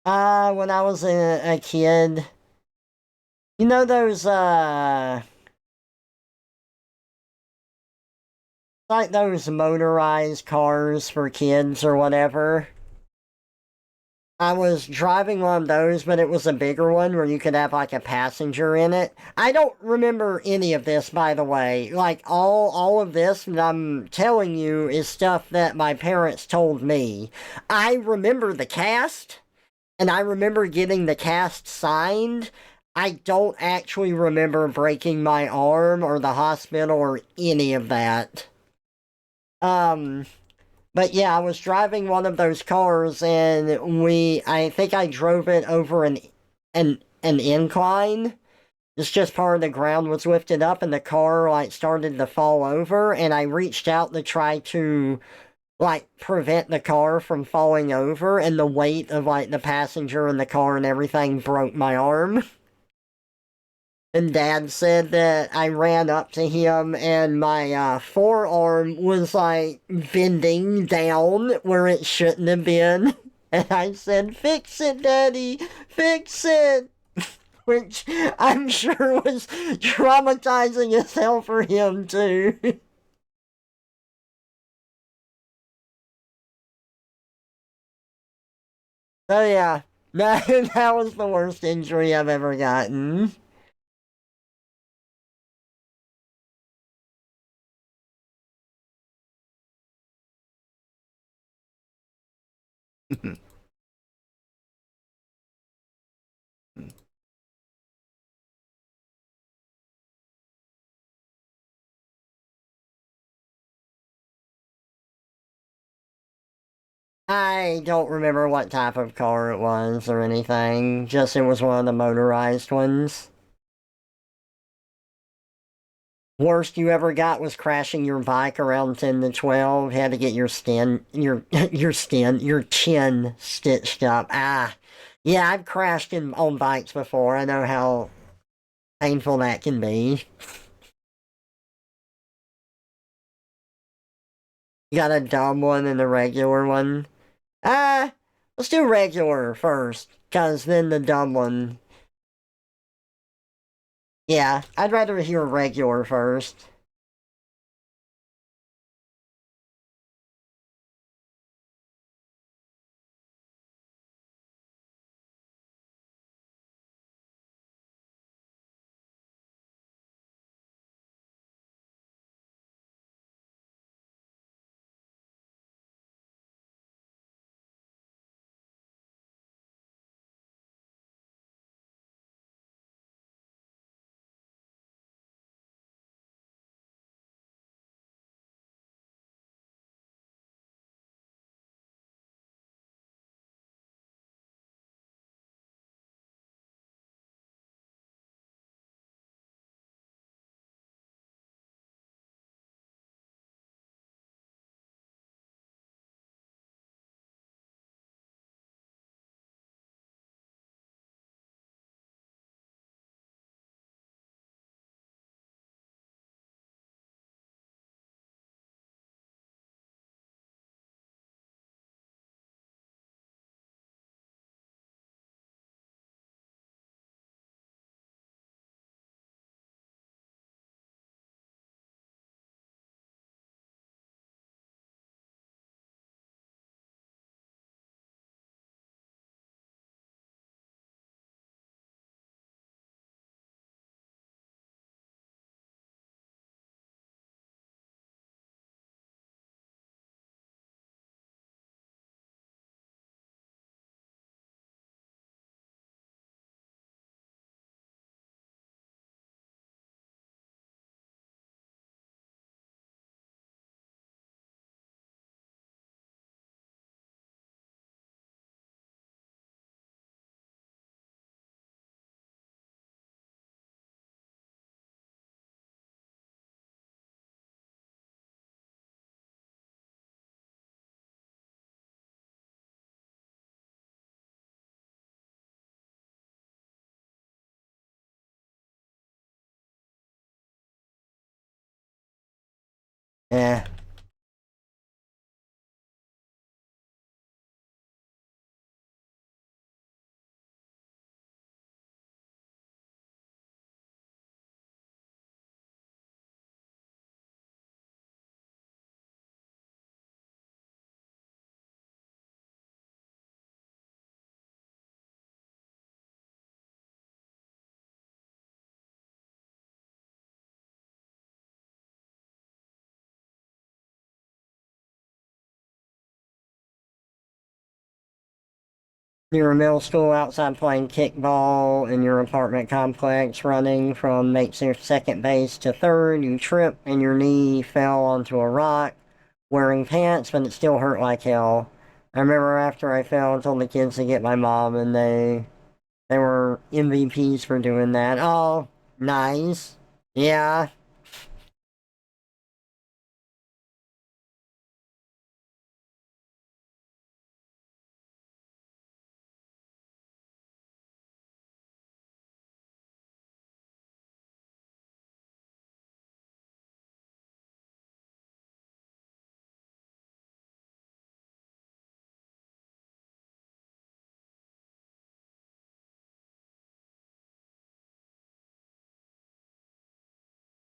When I was a kid, you know those, like those motorized cars for kids or whatever? I was driving one of those, but it was a bigger one where you could have like a passenger in it. I don't remember any of this, by the way. Like all of this that I'm telling you is stuff that my parents told me. I remember the cast, and I remember getting the cast signed. I don't actually remember breaking my arm or the hospital or any of that. Um, but yeah, I was driving one of those cars and I think I drove it over an incline. It's just part of the ground was lifted up and the car like started to fall over and I reached out to try to like prevent the car from falling over and the weight of like the passenger in the car and everything broke my arm. And Dad said that I ran up to him and my forearm was like bending down where it shouldn't have been. And I said, "Fix it, Daddy! Fix it!" Which I'm sure was traumatizing as hell for him, too. So, yeah, that was the worst injury I've ever gotten. I don't remember what type of car it was or anything, just it was one of the motorized ones. Worst you ever got was crashing your bike around 10 to 12. Had to get your your chin stitched up. Ah. Yeah, I've crashed on bikes before. I know how painful that can be. You got a dumb one and a regular one. Ah, let's do regular first, cause then the dumb one. Yeah, I'd rather hear regular first. Yeah. You're in middle school outside playing kickball in your apartment complex, running from makes your second base to third. You trip and your knee fell onto a rock. Wearing pants, but it still hurt like hell. I remember after I fell, I told the kids to get my mom, and they were MVPs for doing that. Oh, nice. Yeah.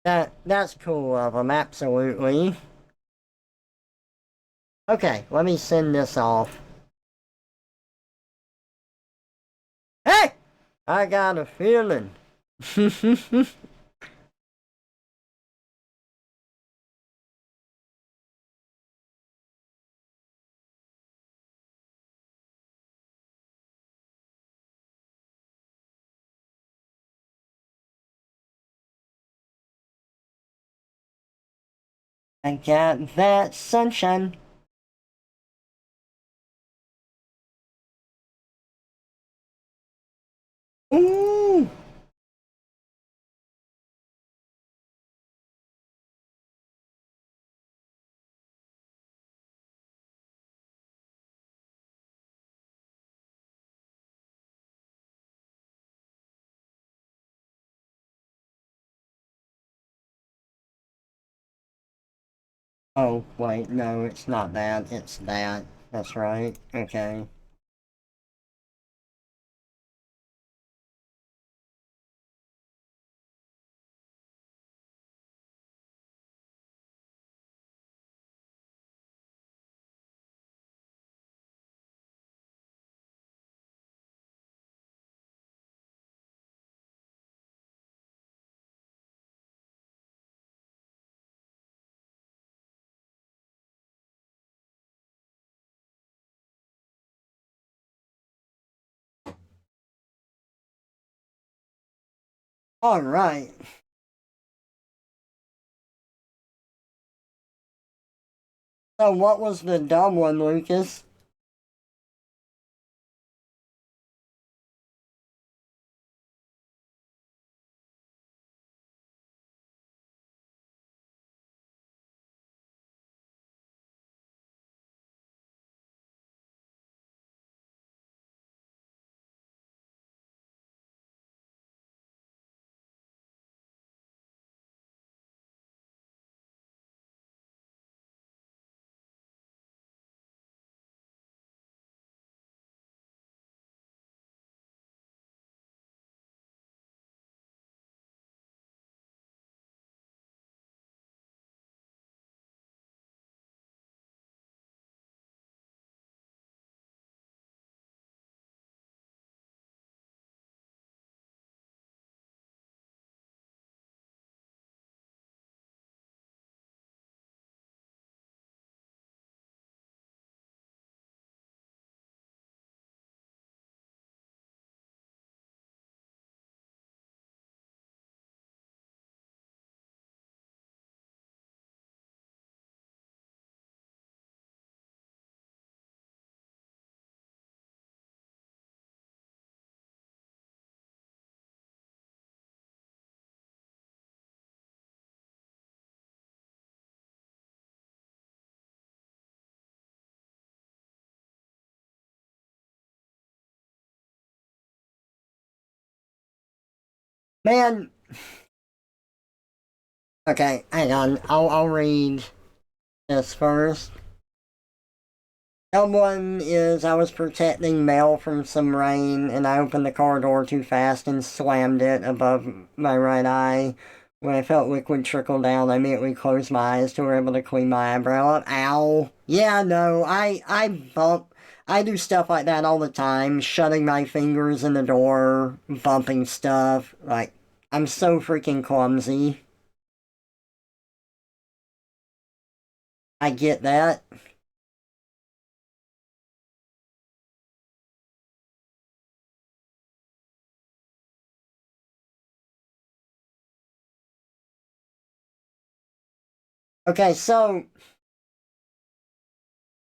That's cool of them, absolutely. Okay, let me send this off. Hey! I got a feeling. I got that sunshine. Ooh! Oh, wait, no, it's not that. It's that. That's right. Okay. Alright. So what was the dumb one, Lucas? Man, okay, hang on. I'll read this first. Someone is I was protecting mail from some rain and I opened the car door too fast and slammed it above my right eye. When I felt liquid trickle down, I immediately closed my eyes to were able to clean my eyebrow up. Ow. Yeah, no, I bump I do stuff like that all the time, shutting my fingers in the door, bumping stuff. Like, I'm so freaking clumsy. I get that. Okay, so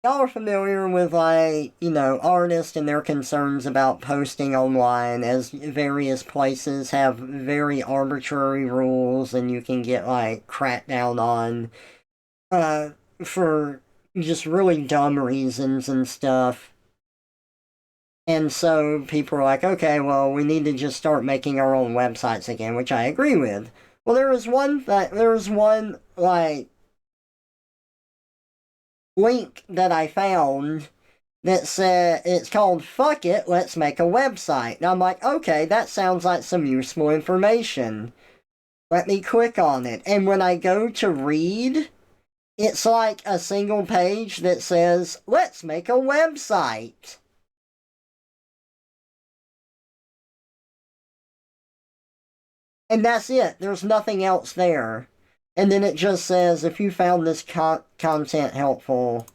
y'all are familiar with, like, you know, artists and their concerns about posting online, as various places have very arbitrary rules and you can get, like, cracked down on for just really dumb reasons and stuff. And so people are like, okay, well, we need to just start making our own websites again, which I agree with. Well, there was one, like, link that I found that said, it's called Fuck It, Let's Make a Website. And I'm like, okay, that sounds like some useful information. Let me click on it. And when I go to read, it's like a single page that says, let's make a website. And that's it. There's nothing else there. And then it just says, if you found this content helpful.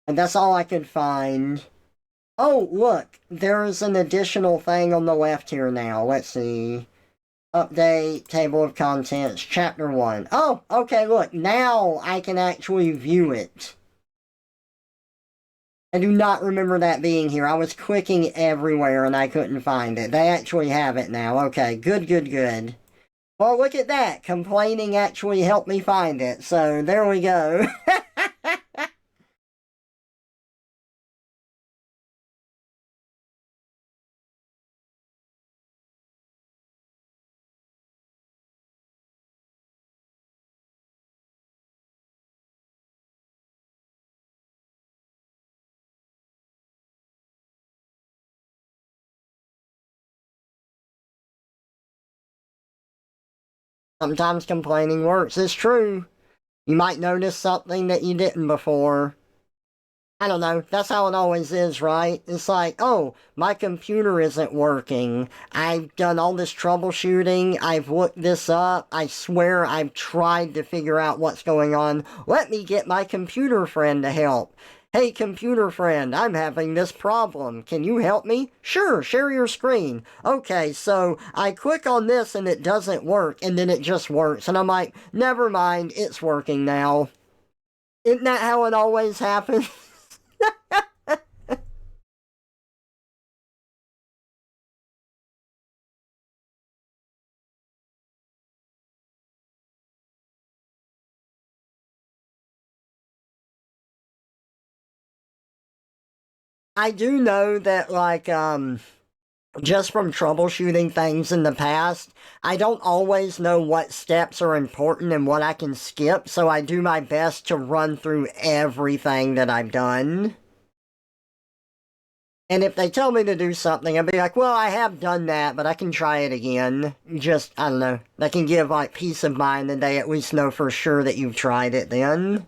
And that's all I could find. Oh, look, there's an additional thing on the left here now. Let's see. Update, table of contents, chapter 1. Oh, okay, look, now I can actually view it. I do not remember that being here. I was clicking everywhere and I couldn't find it. They actually have it now. Okay, good, good, good. Well, look at that. Complaining actually helped me find it. So, there we go. Sometimes complaining works. It's true. You might notice something that you didn't before. I don't know. That's how it always is, right? It's like, oh, my computer isn't working. I've done all this troubleshooting. I've looked this up. I swear I've tried to figure out what's going on. Let me get my computer friend to help. Hey, computer friend, I'm having this problem. Can you help me? Sure, share your screen. Okay, so I click on this and it doesn't work, and then it just works. And I'm like, never mind, it's working now. Isn't that how it always happens? I do know that, like, just from troubleshooting things in the past, I don't always know what steps are important and what I can skip, so I do my best to run through everything that I've done. And if they tell me to do something, I'll be like, well, I have done that, but I can try it again. Just, I don't know, that can give, like, peace of mind that they at least know for sure that you've tried it then.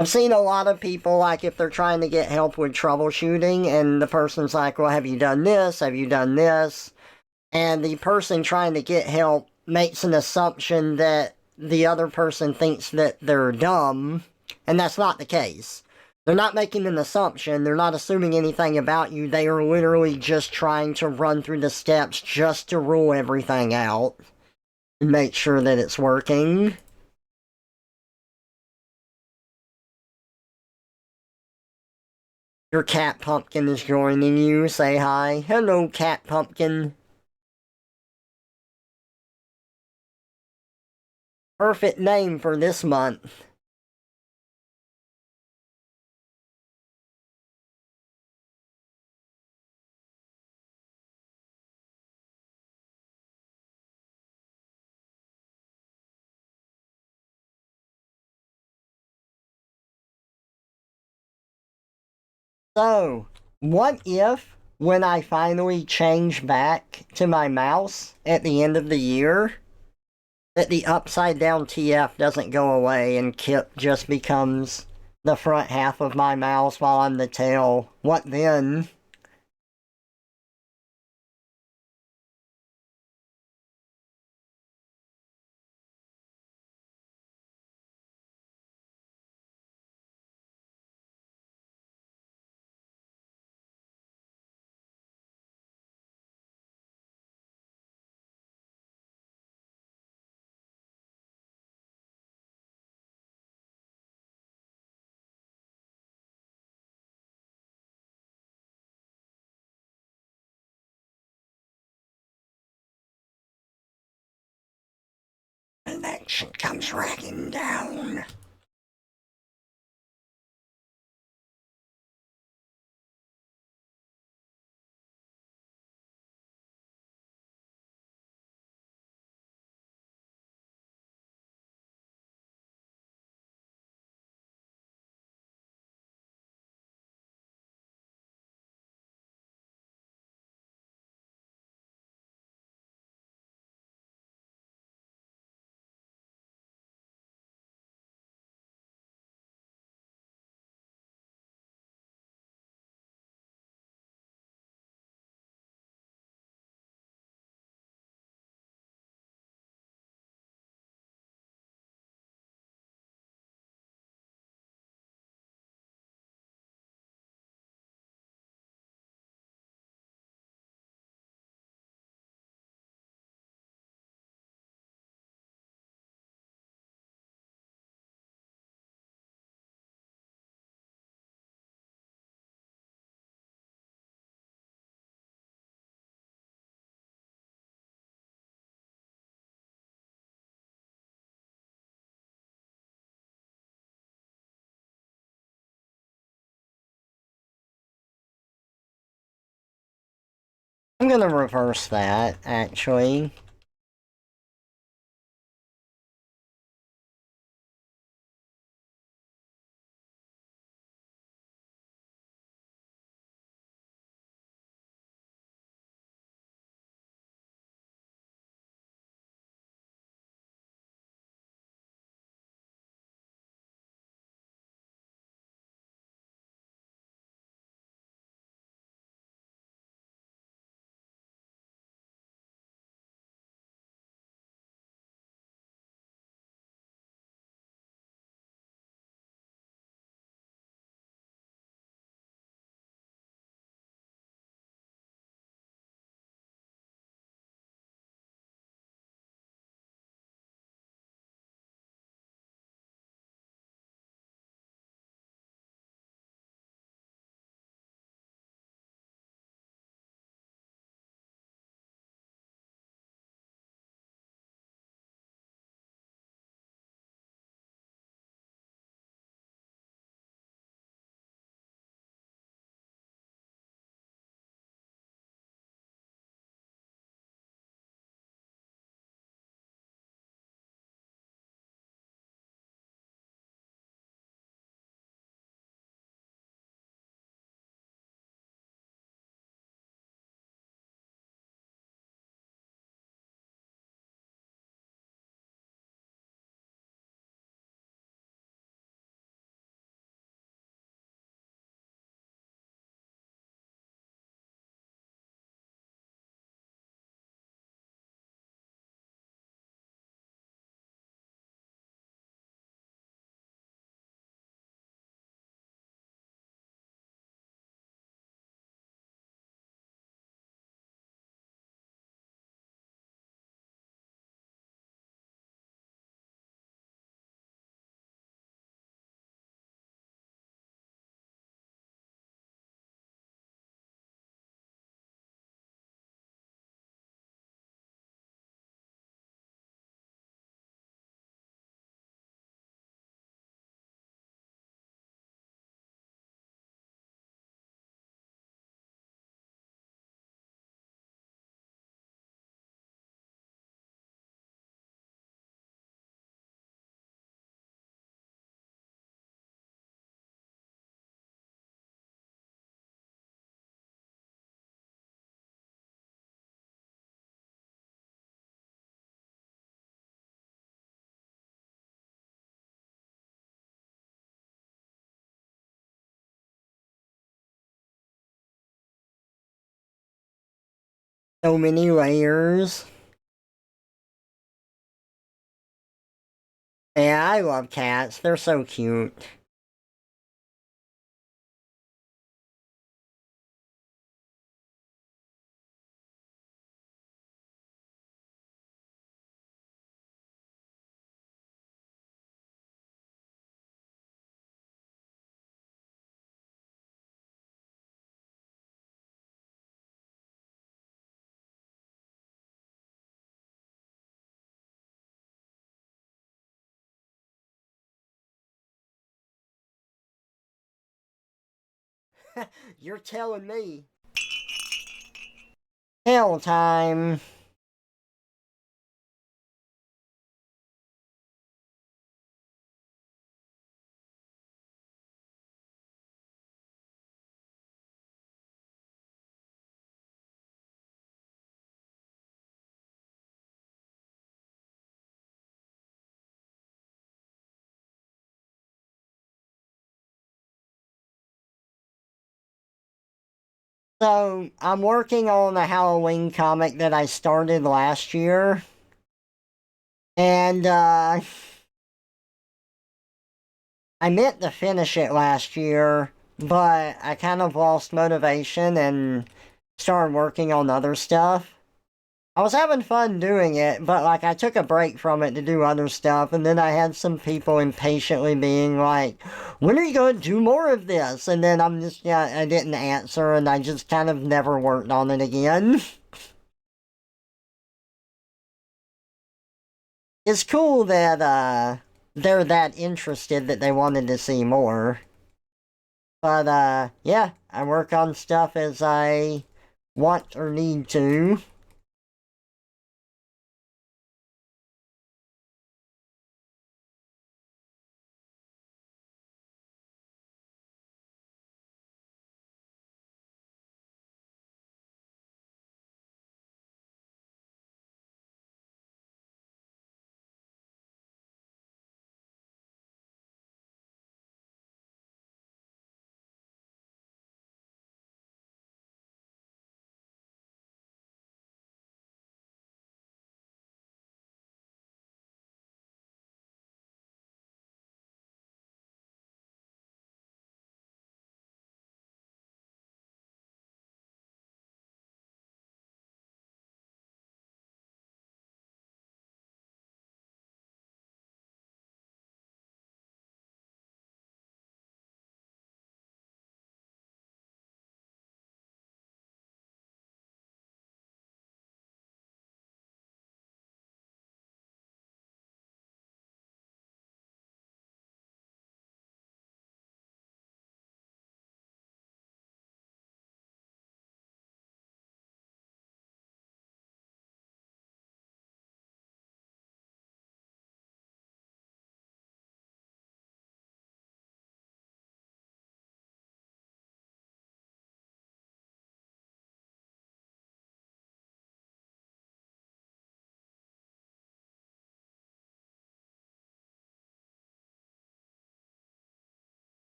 I've seen a lot of people, like, if they're trying to get help with troubleshooting, and the person's like, well, have you done this? Have you done this? And the person trying to get help makes an assumption that the other person thinks that they're dumb, and that's not the case. They're not making an assumption, they're not assuming anything about you, they are literally just trying to run through the steps just to rule everything out and make sure that it's working. Your cat pumpkin is joining you. Say hi. Hello, cat pumpkin. Perfect name for this month. So, what if, when I finally change back to my mouse at the end of the year, that the upside down TF doesn't go away and Kip just becomes the front half of my mouse while I'm the tail? What then? extinction comes racking down. I'm gonna reverse that, actually. So many layers. Yeah, I love cats. They're so cute. You're telling me. Hell time. So, I'm working on a Halloween comic that I started last year. And, I meant to finish it last year, but I kind of lost motivation and started working on other stuff. I was having fun doing it, but like I took a break from it to do other stuff, and then I had some people impatiently being like, "When are you going to do more of this?" And then I didn't answer, and I just kind of never worked on it again. It's cool that they're that interested that they wanted to see more. But yeah, I work on stuff as I want or need to.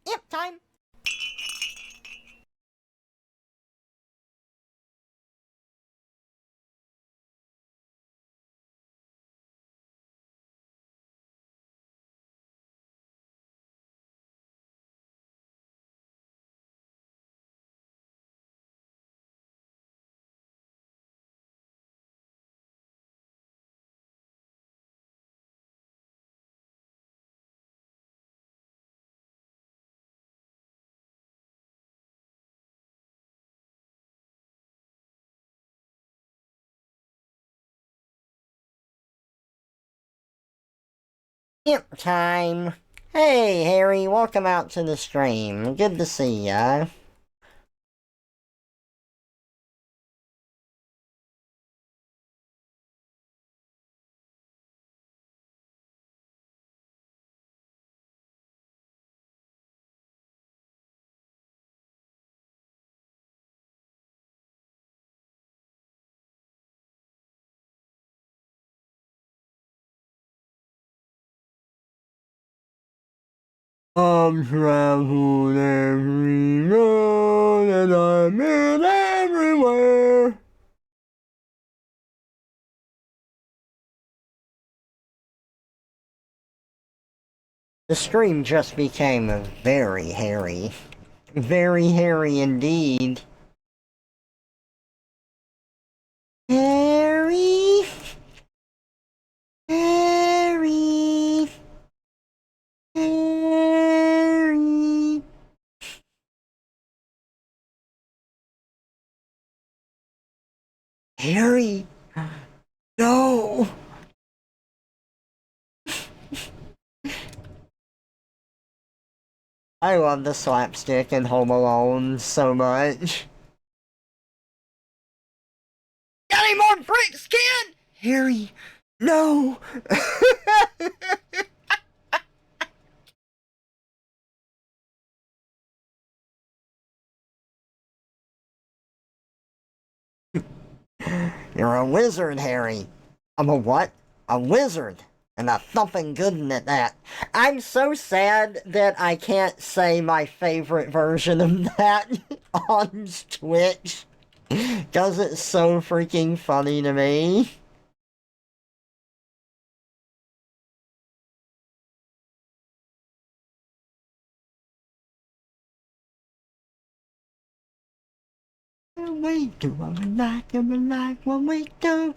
Imp time! Imp time. Hey, Harry, welcome out to the stream. Good to see ya. I've traveled every road and I've been everywhere. The stream just became very hairy. Very hairy indeed. Harry? Harry? Harry? Harry? No! I love the slapstick in Home Alone so much. Got any more bricks, kid? Harry, no! You're a wizard, Harry. I'm a what? A wizard. And a thumping good one at that. I'm so sad that I can't say my favorite version of that on Twitch. Because it's so freaking funny to me. We do what we like and we like what we do.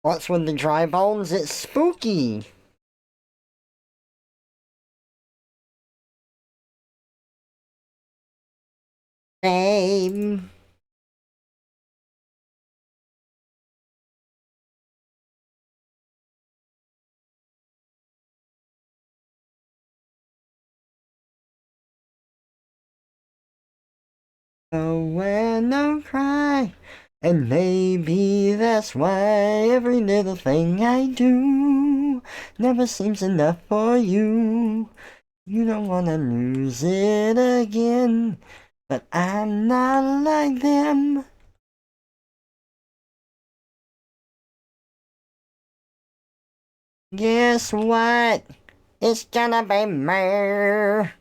What's with the dry bones? It's spooky. Babe. Oh, when I cry, and maybe that's why every little thing I do never seems enough for you. You don't wanna lose it again, but I'm not like them. Guess what? It's gonna be me.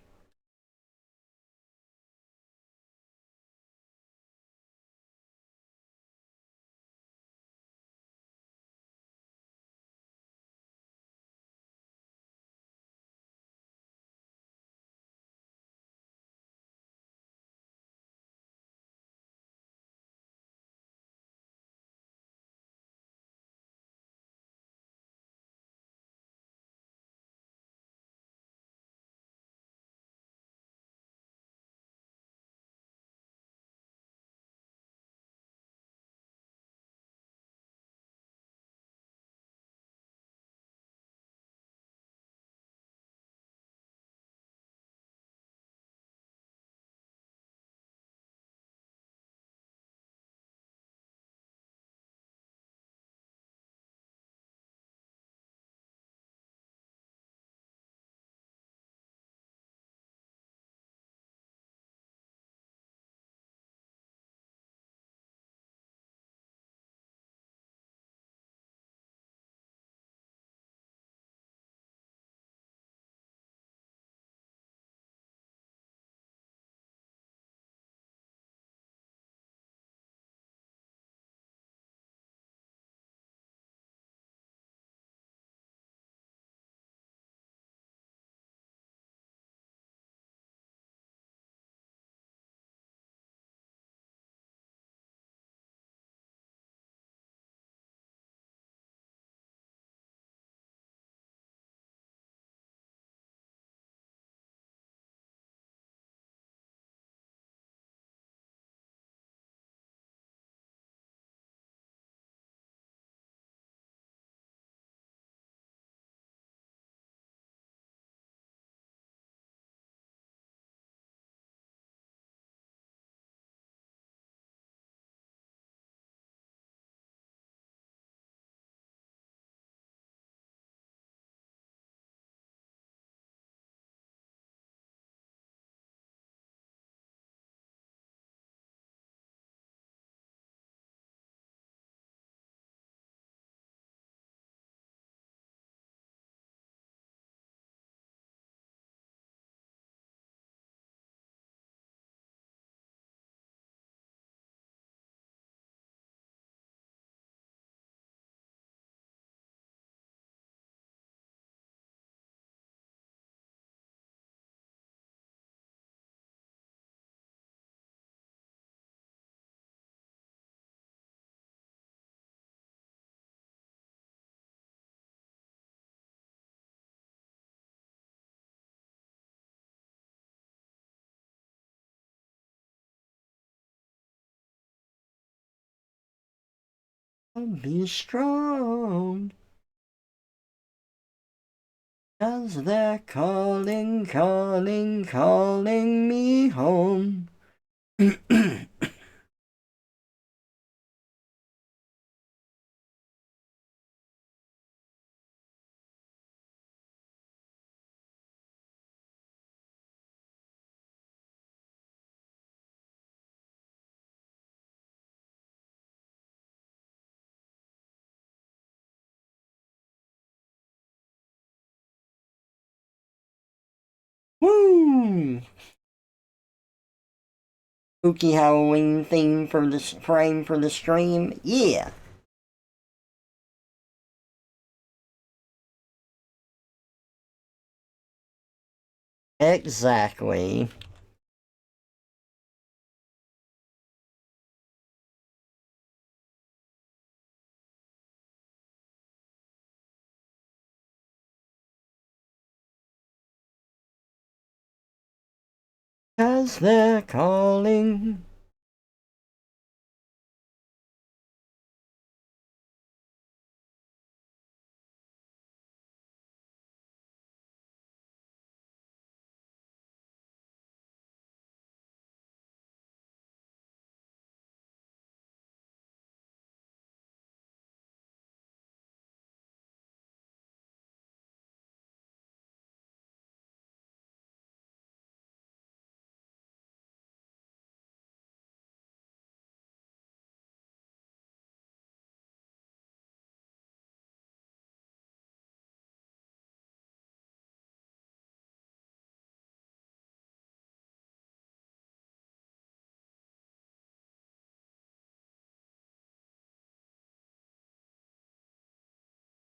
Be strong, 'cause they're calling, calling, calling me home. Woo! Spooky Halloween theme for the frame for the stream. Yeah. Exactly. 'Cause they're calling.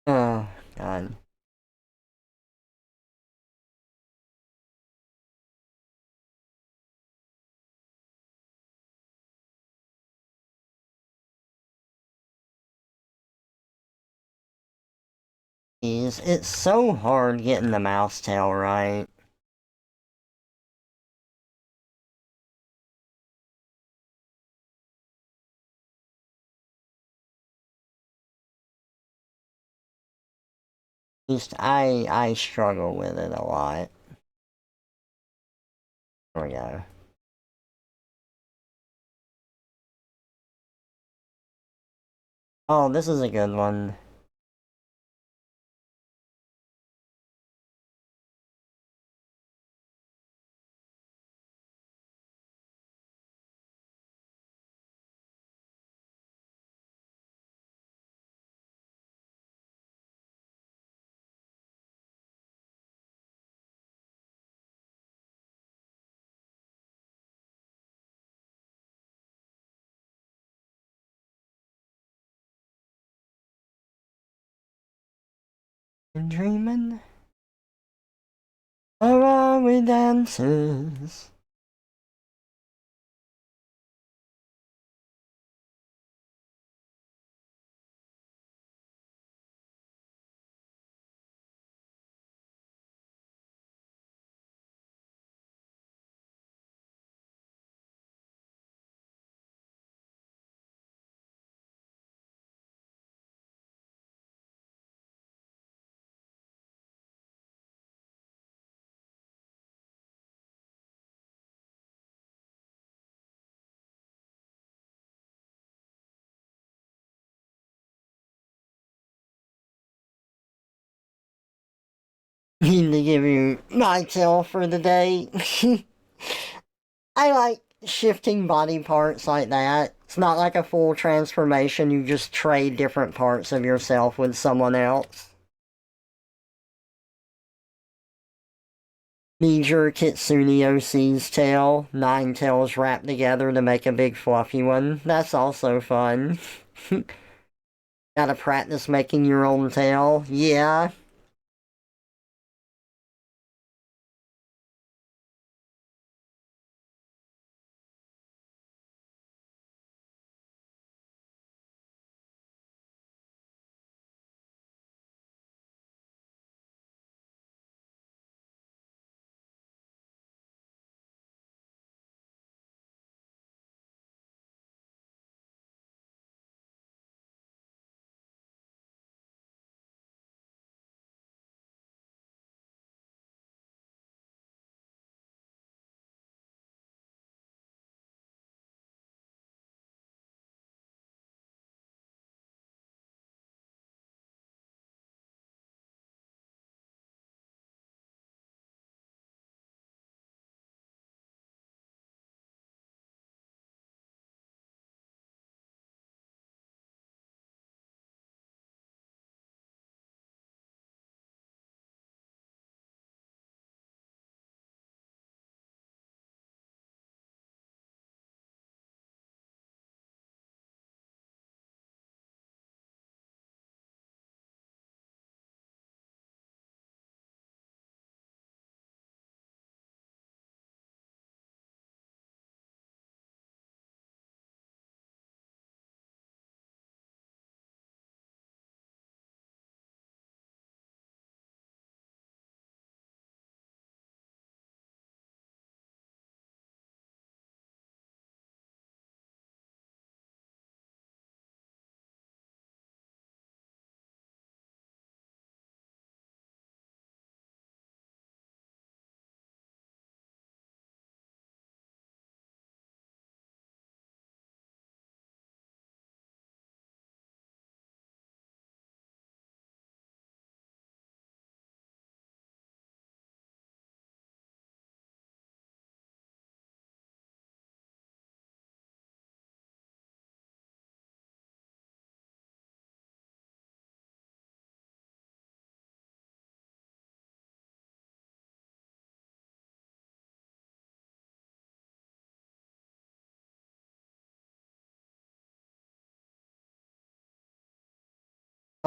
Oh, God. Jeez, it's so hard getting the mouse tail right. At least I struggle with it a lot. There we go. Oh, this is a good one. Been dreaming? Or are we dancers? Need to give you my tail for the day. I like shifting body parts like that. It's not like a full transformation, you just trade different parts of yourself with someone else. Need your Kitsune OC's tail, 9 tails wrapped together to make a big fluffy one. That's also fun. Gotta practice making your own tail. Yeah.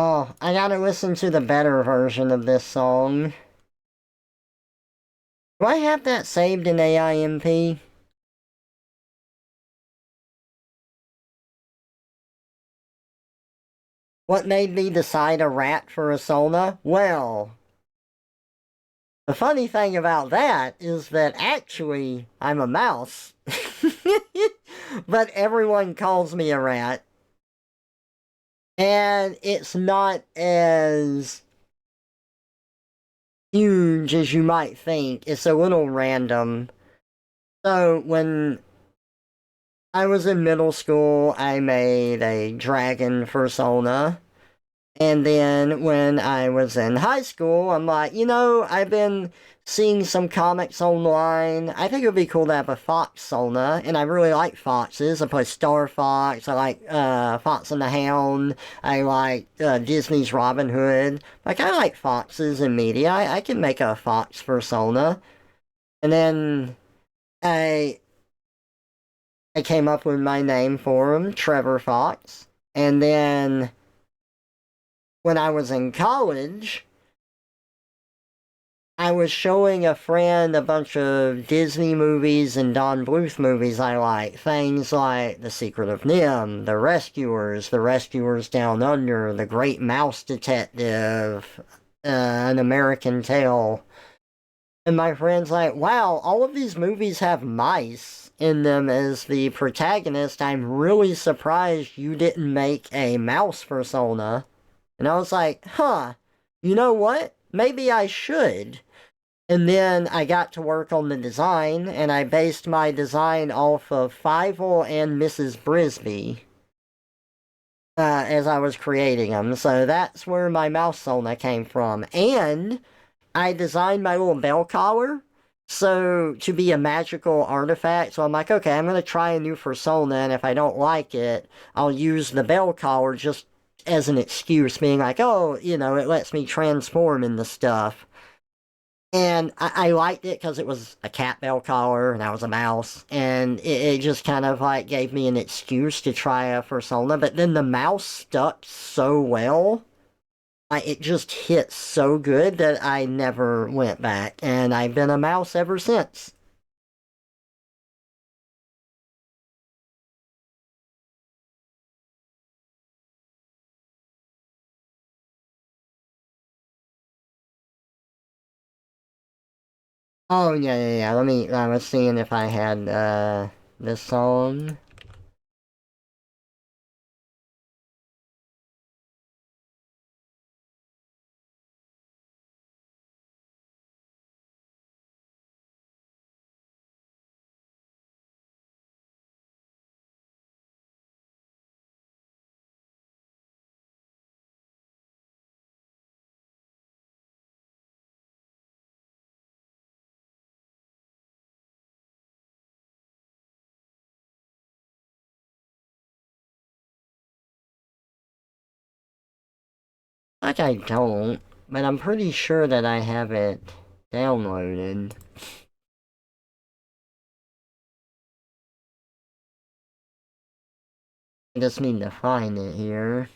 Oh, I gotta listen to the better version of this song. Do I have that saved in AIMP? What made me decide a rat for a Sona? Well, the funny thing about that is that actually I'm a mouse. But everyone calls me a rat. And it's not as huge as you might think. It's a little random. So when I was in middle school, I made a dragon persona. And then when I was in high school, I'm like, I've been seeing some comics online. I think it would be cool to have a fox Sona, and I really like foxes. I play Star Fox. I like Fox and the Hound. I like Disney's Robin Hood. I kind of like foxes in media. I can make a fox persona. And then I I came up with my name for him, TrevorFox. And then when I was in college, I was showing a friend a bunch of Disney movies and Don Bluth movies I like. Things like The Secret of Nim, The Rescuers Down Under, The Great Mouse Detective, An American Tale. And my friend's like, wow, all of these movies have mice in them as the protagonist. I'm really surprised you didn't make a mouse persona. And I was like, huh, you know what? Maybe I should. And then I got to work on the design, and I based my design off of Fievel and Mrs. Brisby as I was creating them. So that's where my mouse Sona came from. And I designed my little bell collar so to be a magical artifact. So I'm like, okay, I'm going to try a new persona, and if I don't like it, I'll use the bell collar just as an excuse, being like, oh, it lets me transform into stuff. And I liked it because it was a cat bell collar and I was a mouse. And it just kind of like gave me an excuse to try a persona. But then the mouse stuck so well. It just hit so good that I never went back. And I've been a mouse ever since. Oh, yeah, yeah, yeah. I was seeing if I had, this song. Like I don't, but I'm pretty sure that I have it downloaded. I just need to find it here.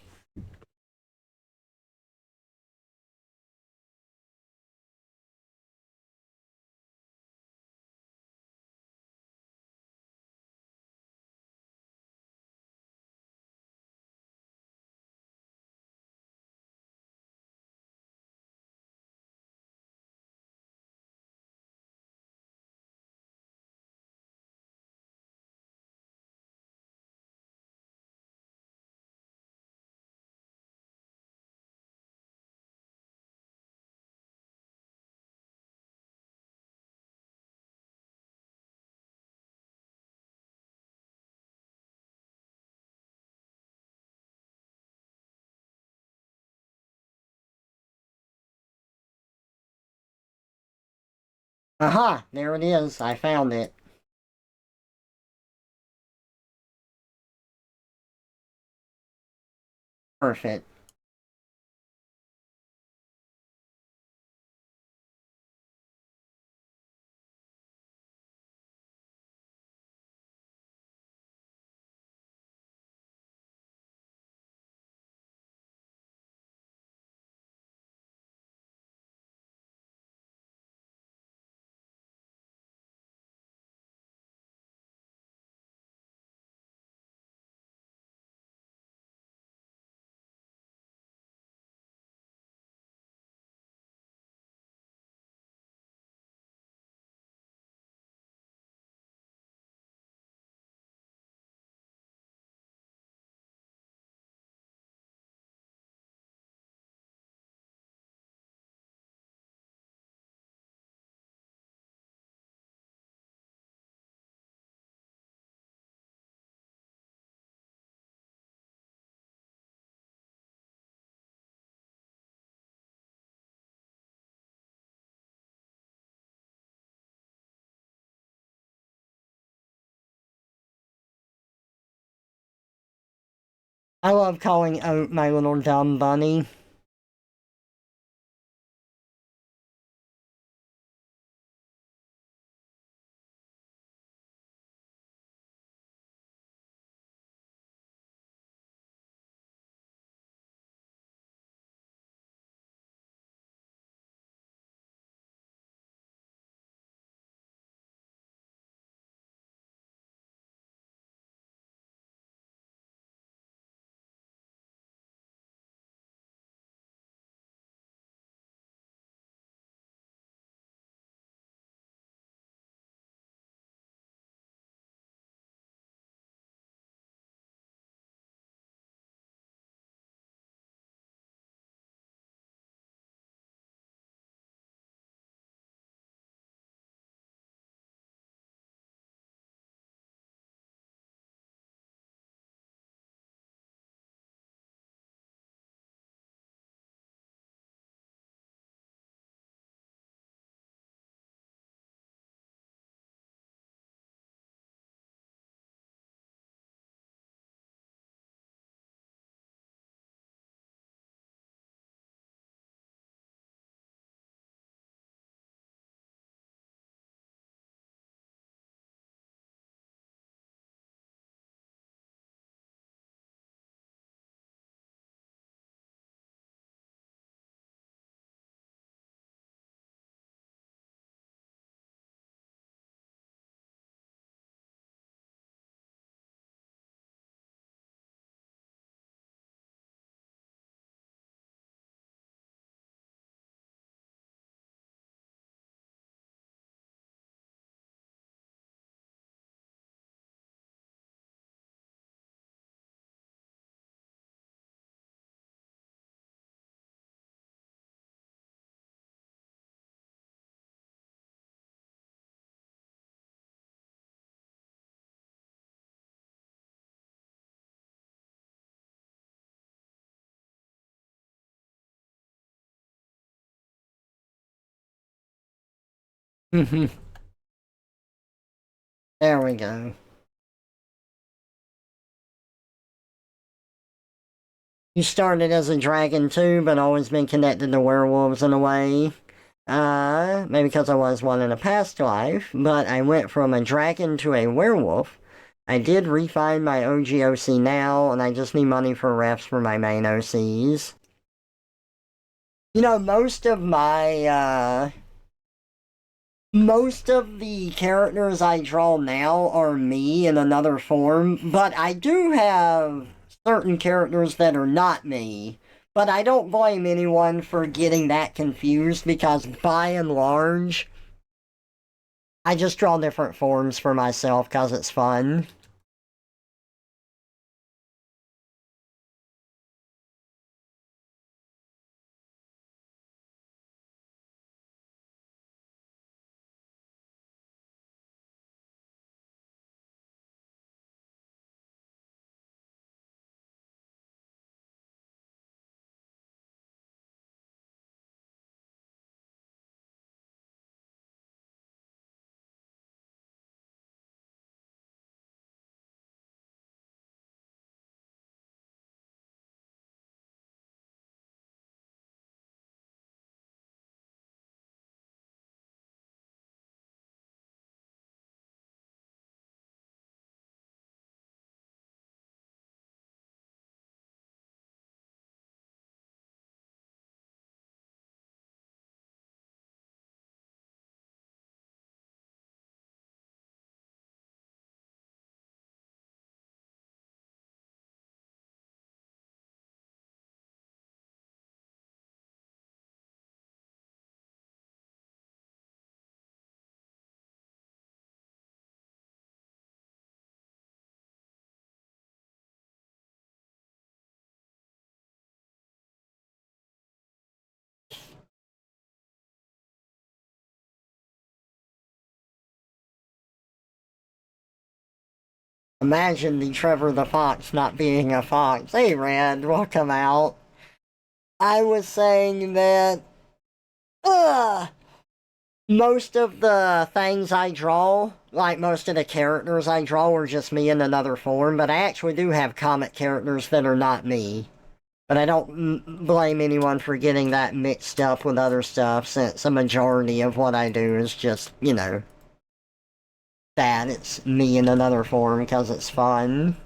Aha! There it is. I found it. Perfect. I love calling Oat my little dumb bunny. There we go. You started as a dragon too, but always been connected to werewolves in a way. Maybe because I was one in a past life, but I went from a dragon to a werewolf. I did refine my OGOC now, and I just need money for refs for my main OCs. You know, most of the characters I draw now are me in another form, but I do have certain characters that are not me. But I don't blame anyone for getting that confused because by and large, I just draw different forms for myself because it's fun. Imagine the Trevor the Fox not being a fox. Hey, Rand, welcome out. I was saying that. Ugh! Most of the things I draw, like most of the characters I draw, are just me in another form, but I actually do have comic characters that are not me. But I don't blame anyone for getting that mixed up with other stuff, since a majority of what I do is just, you know, that. It's me in another form because it's fun.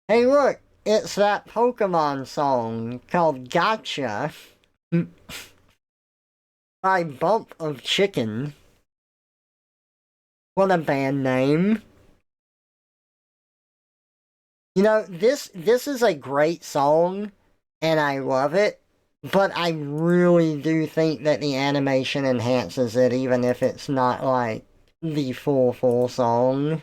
Hey look, it's that Pokemon song called Gotcha by Bump of Chicken. What a band name. You know, this is a great song, and I love it, but I really do think that the animation enhances it, even if it's not, like, the full song.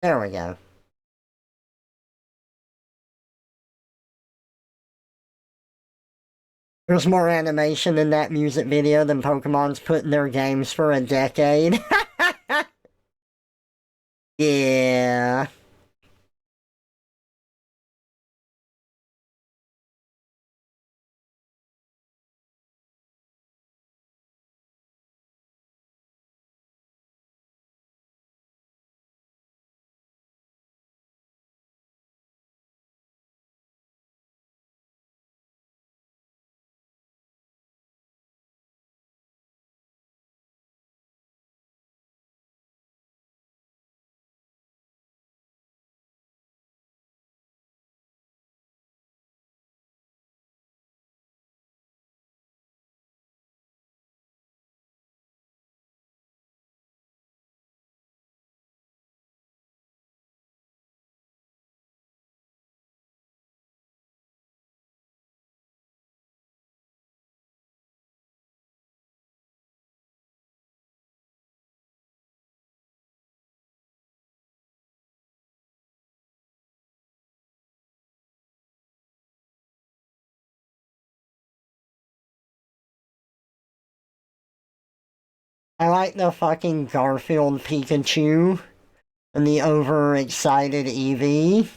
There we go. There's more animation in that music video than Pokemon's put in their games for a decade. Yeah. I like the fucking Garfield Pikachu and the overexcited Eevee.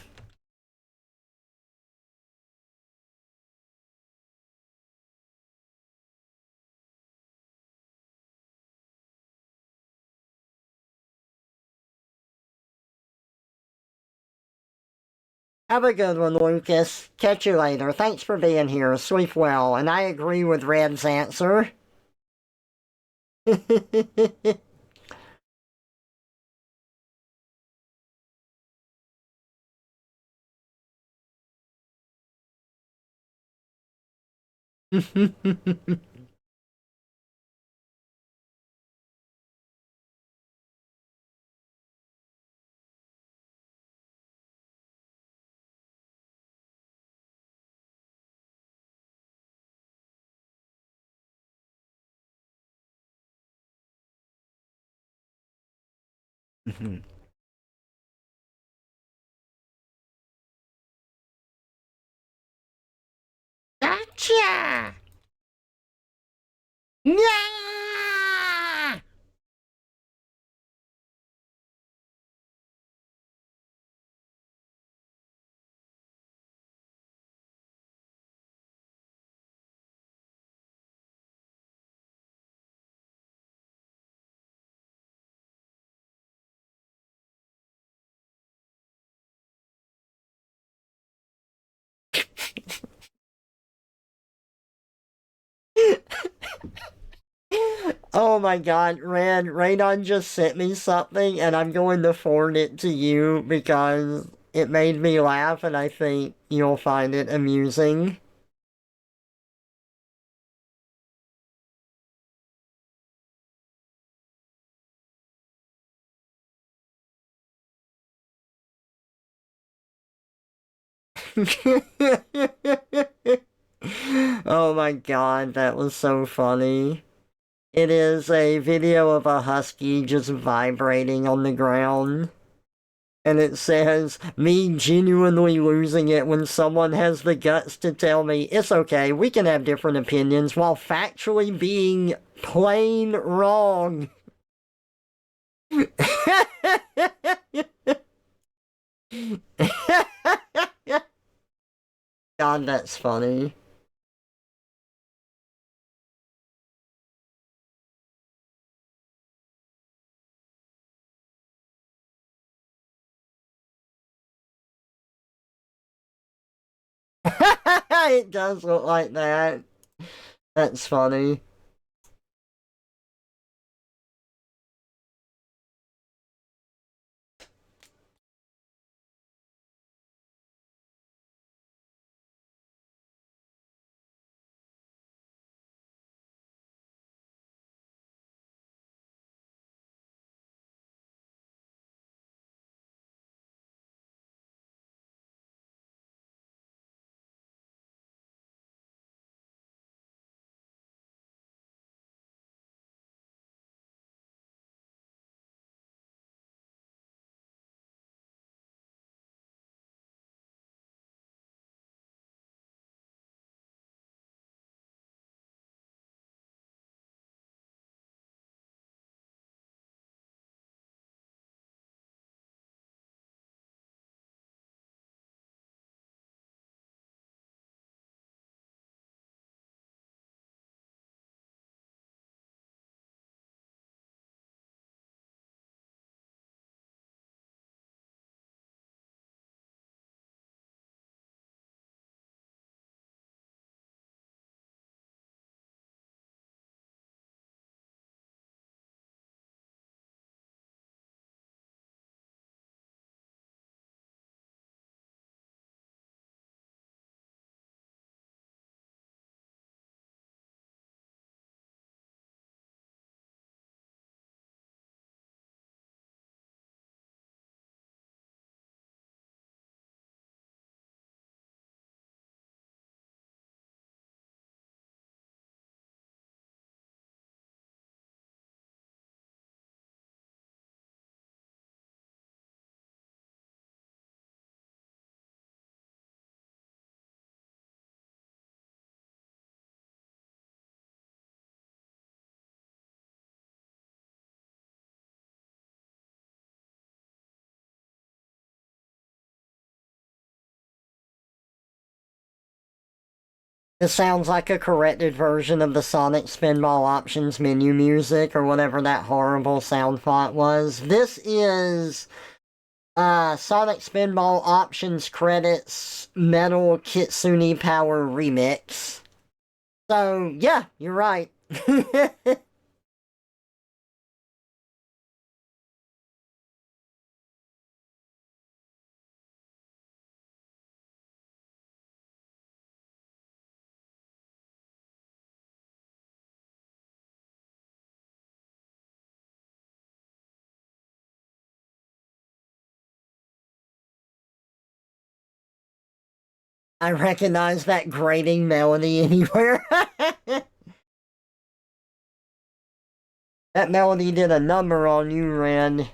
Have a good one, Lucas. Catch you later. Thanks for being here. Sleep well. And I agree with Red's answer. Gotcha! Yeah! Oh my god, Radon just sent me something and I'm going to forward it to you because it made me laugh and I think you'll find it amusing. Oh my god, that was so funny. It is a video of a husky just vibrating on the ground. And it says, me genuinely losing it when someone has the guts to tell me, it's okay, we can have different opinions while factually being plain wrong. God, that's funny. It does look like that. That's funny. It sounds like a corrected version of the Sonic Spinball Options menu music or whatever that horrible sound font was. This is Sonic Spinball Options Credits Metal Kitsune Power Remix. So, yeah, you're right. I recognize that grating melody anywhere. That melody did a number on you, Ren.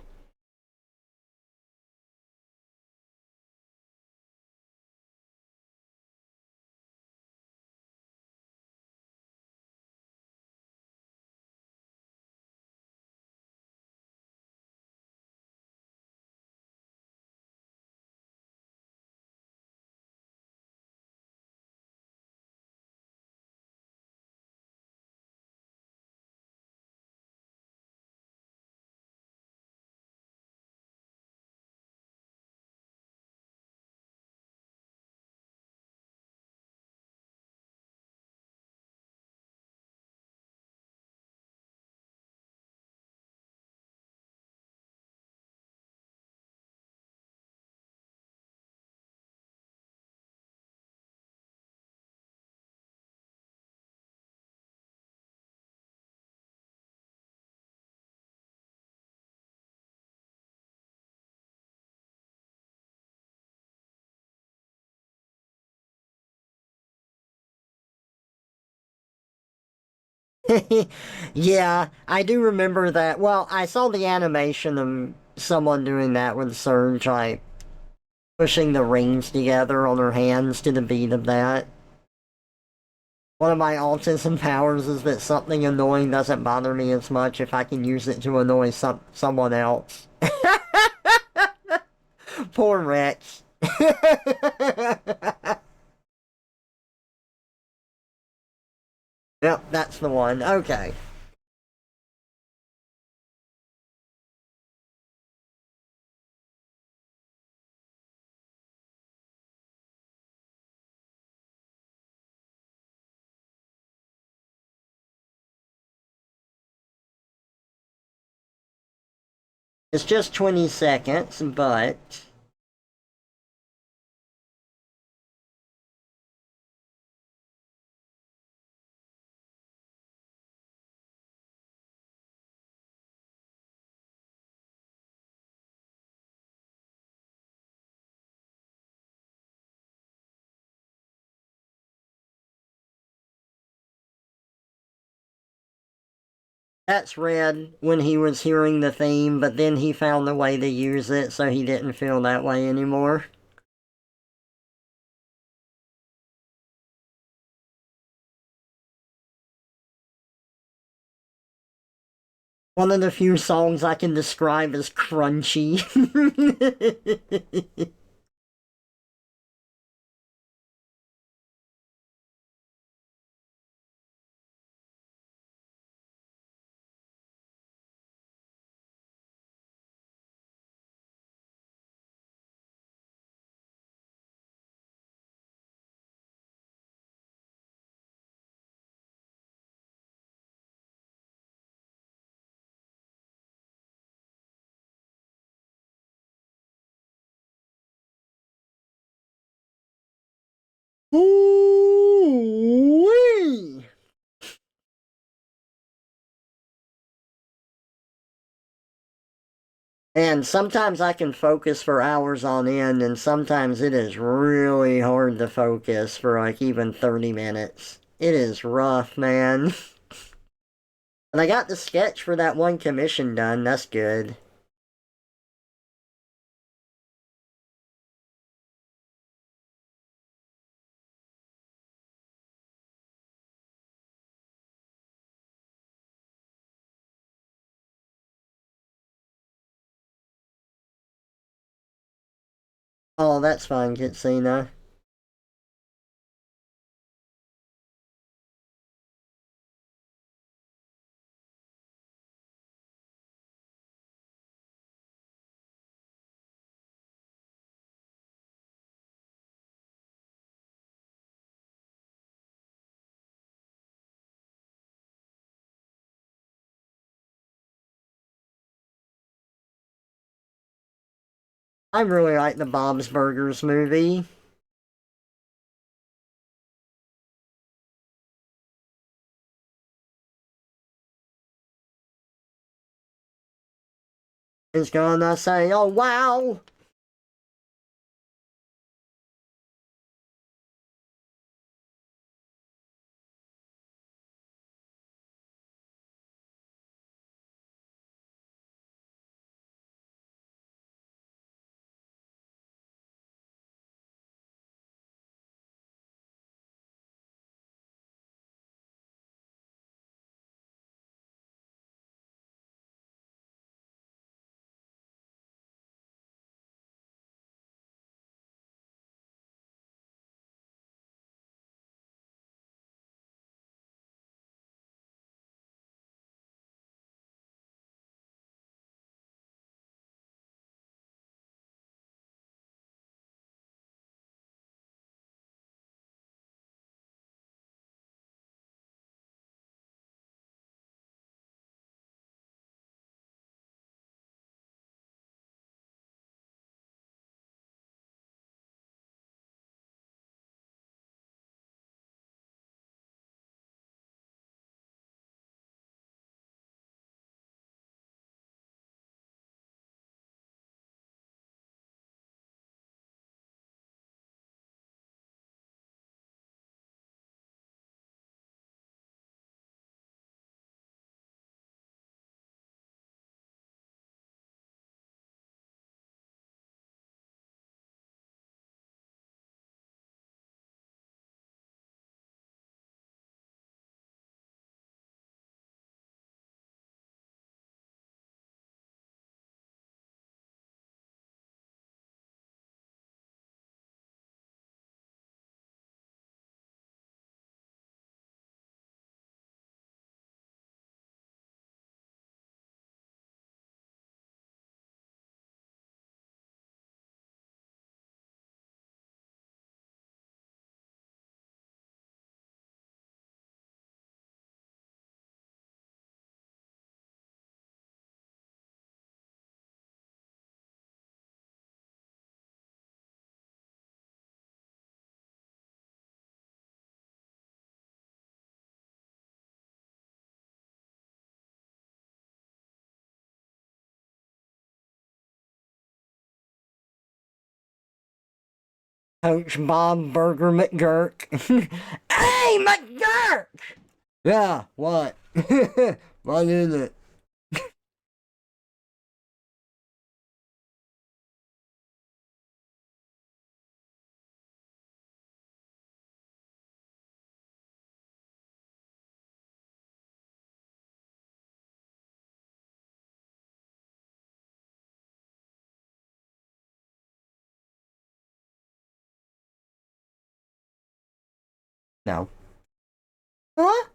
Yeah, I do remember that. Well, I saw the animation of someone doing that with Surge, like pushing the rings together on her hands to the beat of that. One of my autism powers is that something annoying doesn't bother me as much if I can use it to annoy someone else. Poor Rex. Yep, that's the one. Okay. It's just 20 seconds, but that's Red when he was hearing the theme, but then he found a way to use it so he didn't feel that way anymore. One of the few songs I can describe as crunchy. Ooh-wee. And sometimes I can focus for hours on end, and sometimes it is really hard to focus for like even 30 minutes. It is rough, man. And I got the sketch for that one commission done, that's good. Oh, that's fine, Kitsina. I really like the Bob's Burgers movie. It's gonna say, oh wow! Coach Bob Burger McGurk. Hey, McGurk! Yeah, what? What is it? No. Huh?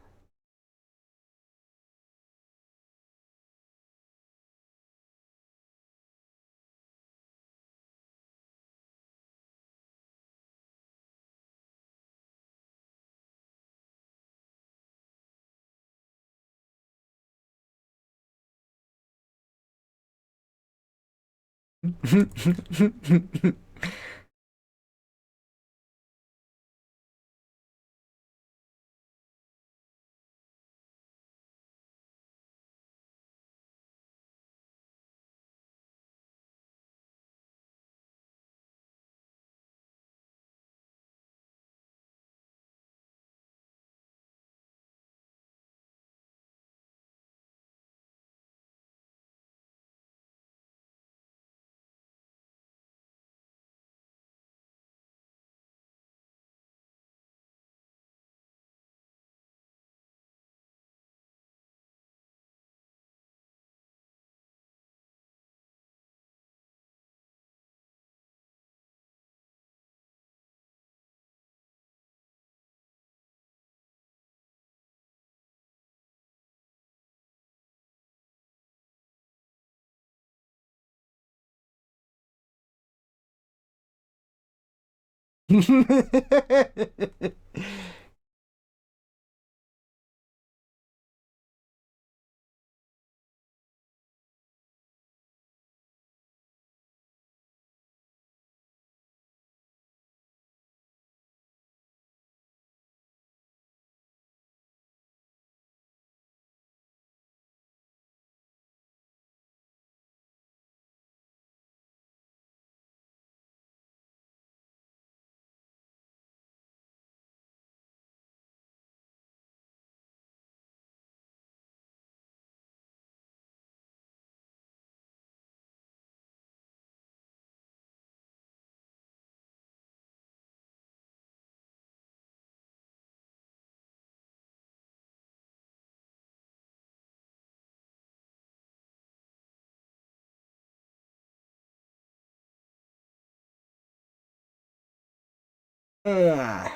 Ugh.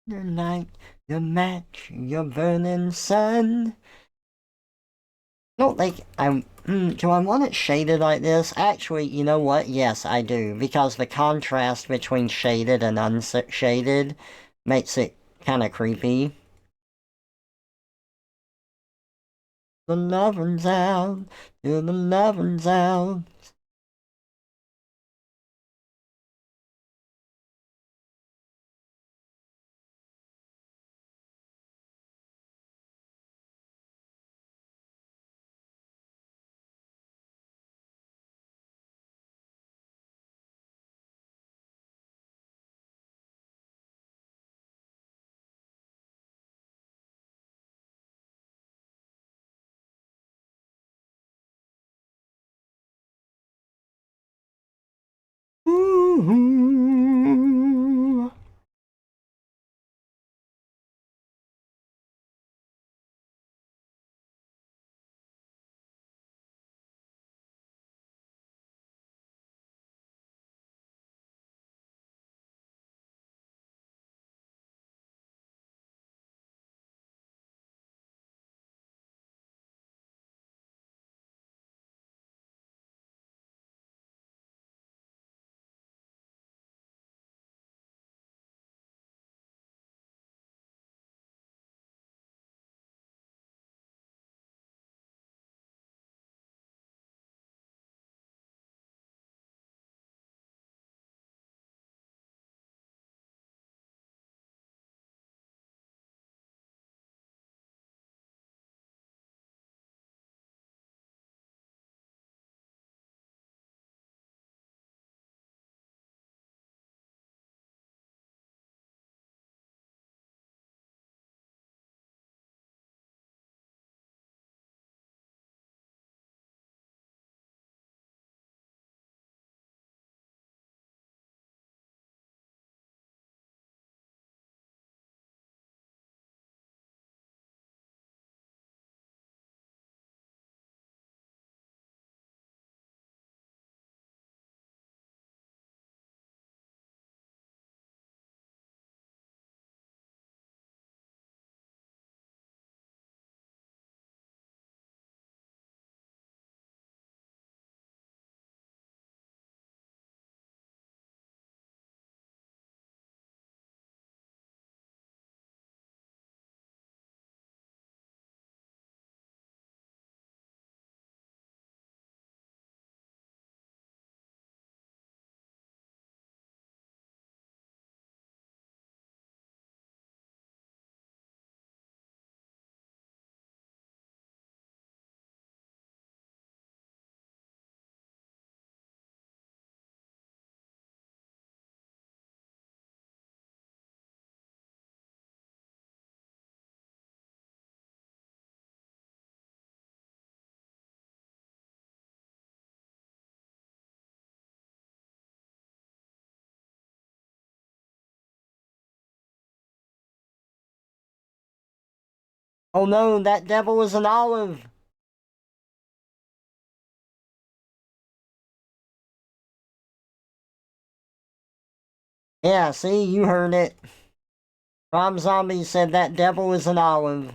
Your night, your match, your burning sun. I don't think do I want it shaded like this? Actually, you know what? Yes, I do. Because the contrast between shaded and unshaded makes it kind of creepy. The lovers out, to the lovers out. Ooh. Oh no, that devil was an olive. Yeah, see, you heard it. Rob Zombie said that devil was an olive.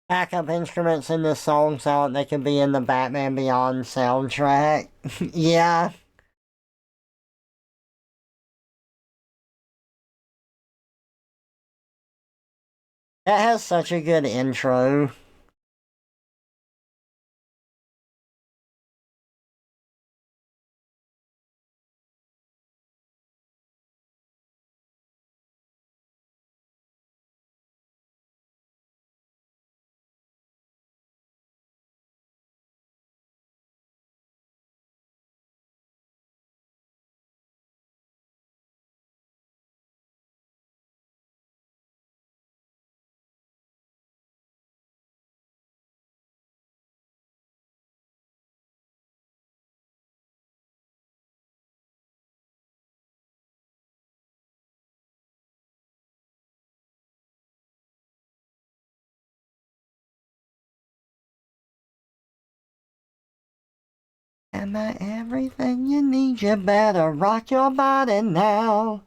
backup instruments in this song sound like they could be in the Batman Beyond soundtrack. Yeah. That has such a good intro. Am I everything you need? You better rock your body now.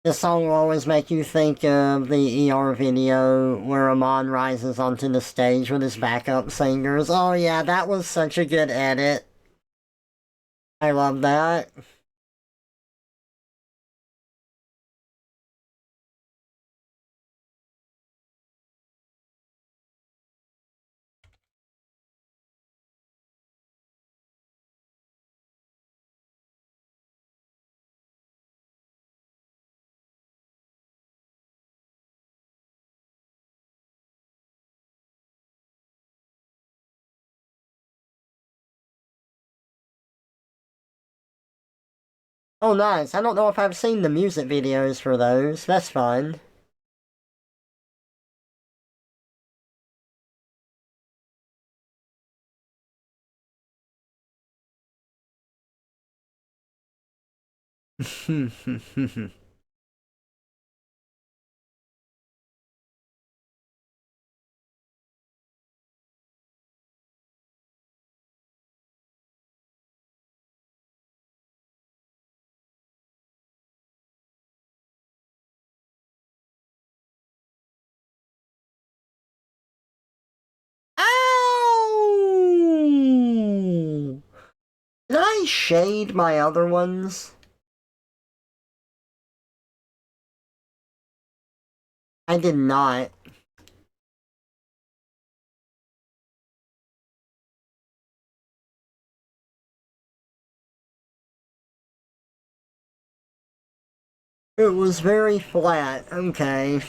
This song will always make you think of the ER video where Amon rises onto the stage with his backup singers. Oh yeah, that was such a good edit. I love that. Oh, nice. I don't know if I've seen the music videos for those. That's fun. Ow! Did I shade my other ones? I did not. It was very flat. Okay.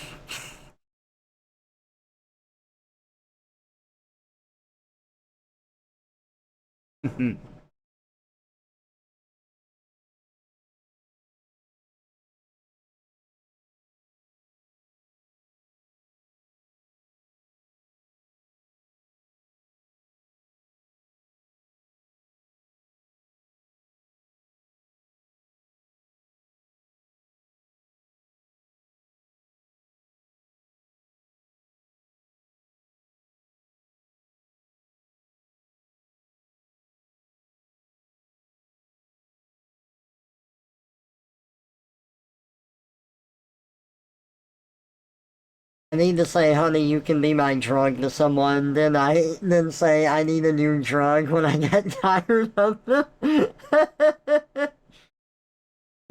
I need to say, honey, you can be my drug to someone, then say I need a new drug when I get tired of them.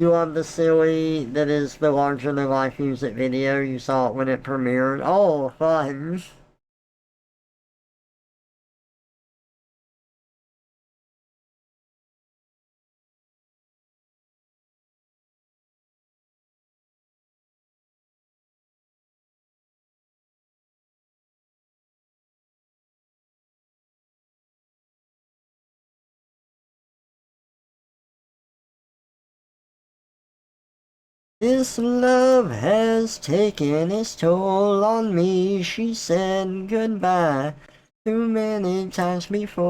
You love the silly that is the larger than life music video. You saw it when it premiered. Oh, fun. This love has taken its toll on me, she said goodbye too many times before.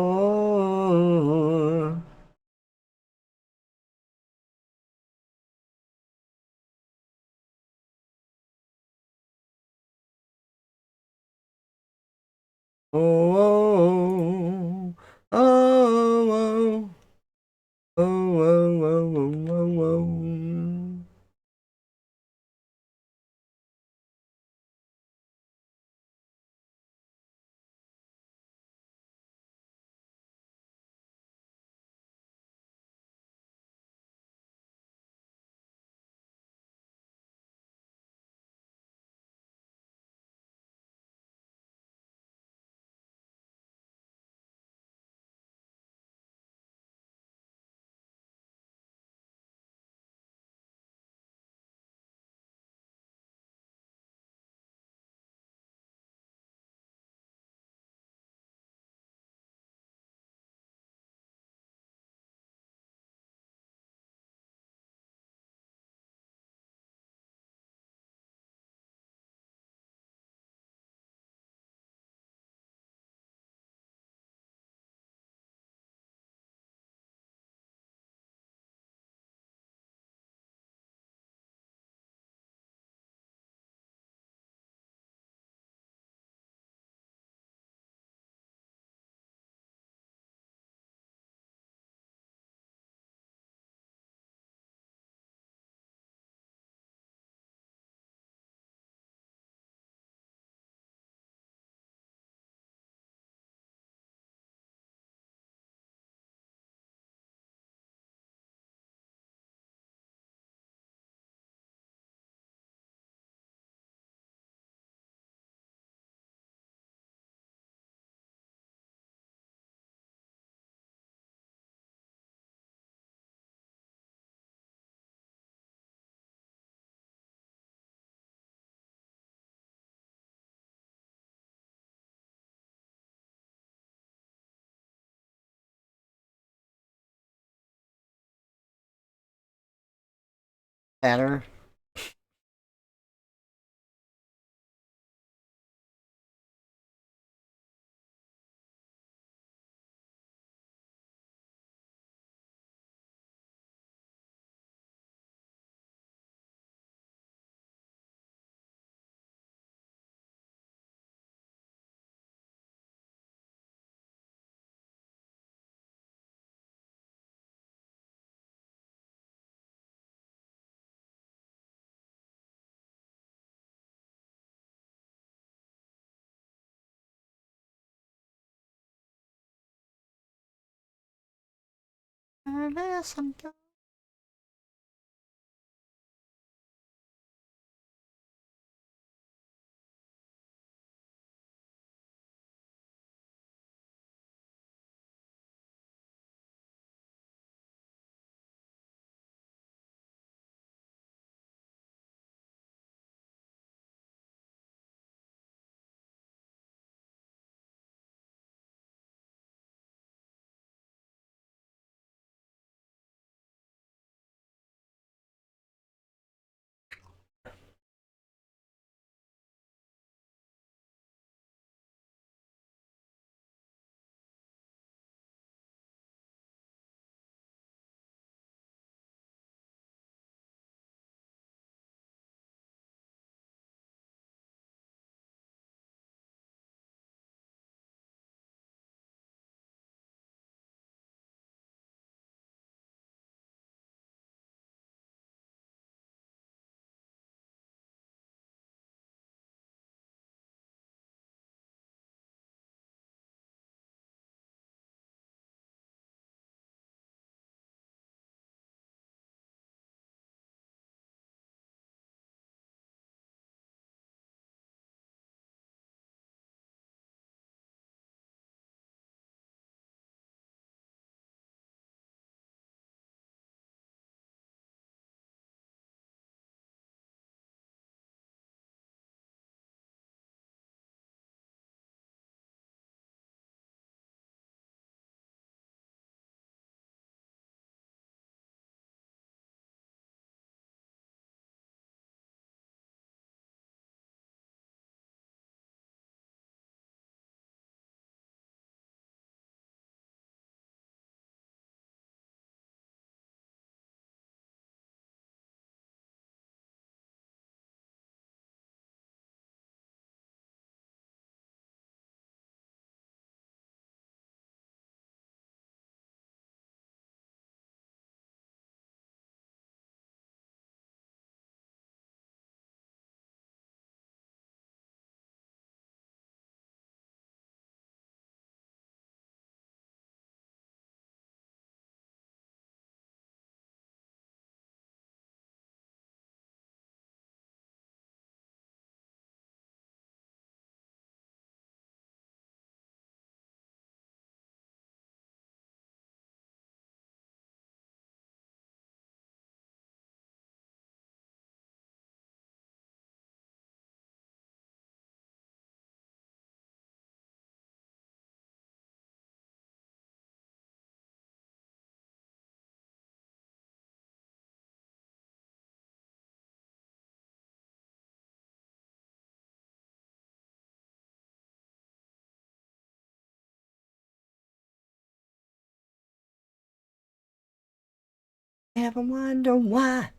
Oh, oh, oh, oh, oh, oh, oh, oh, oh. better. Ever wonder why?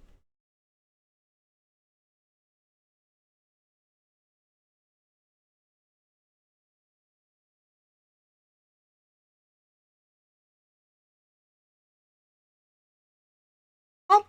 Oh,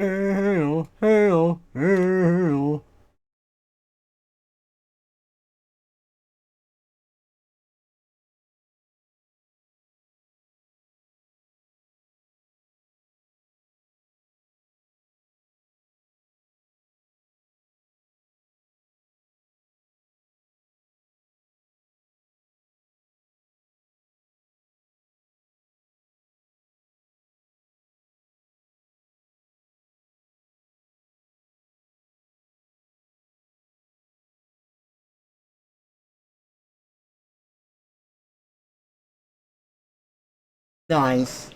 Hell, hell, hell. Nice.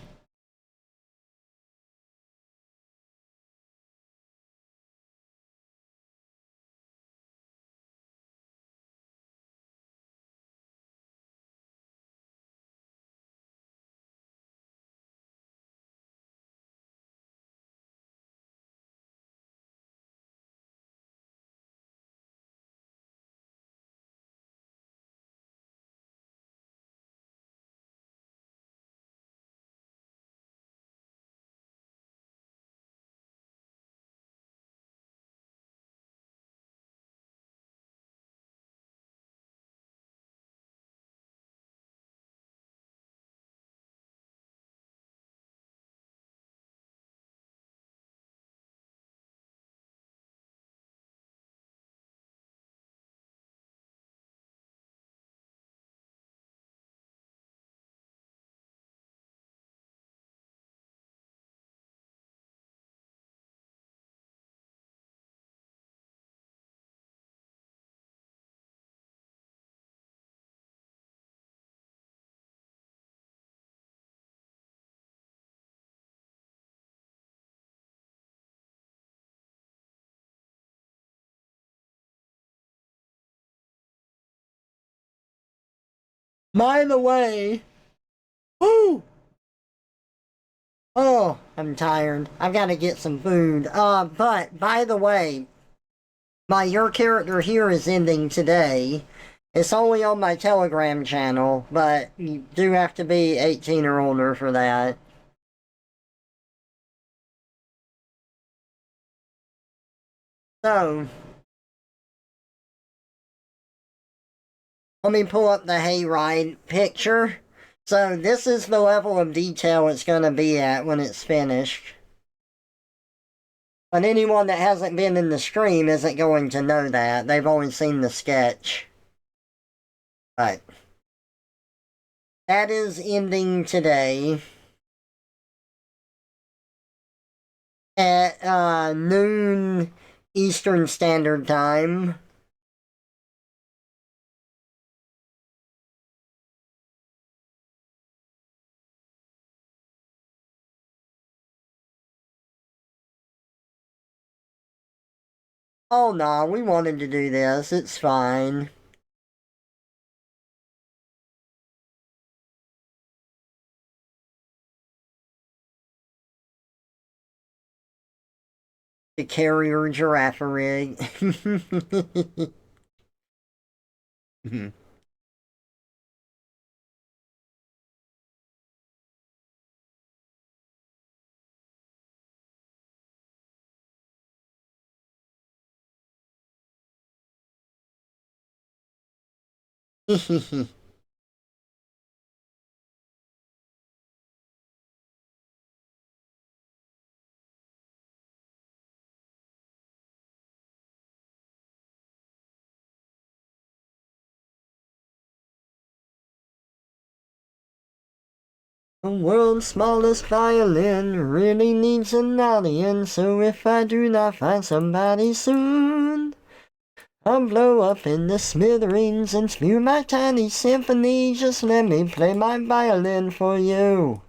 By the way, woo! Oh, I'm tired. I've got to get some food. But by the way, my Your Character Here is ending today. It's only on my Telegram channel, but you do have to be 18 or older for that. So, let me pull up the hayride picture. So this is the level of detail it's going to be at when it's finished. But anyone that hasn't been in the stream isn't going to know that. They've only seen the sketch. But that is ending today at noon Eastern Standard Time. Oh no, we wanted to do this. It's fine. The carrier giraffe rig. The world's smallest violin really needs an audience, so if I do not find somebody soon, I'll blow up in the smithereens and spew my tiny symphony. Just let me play my violin for you.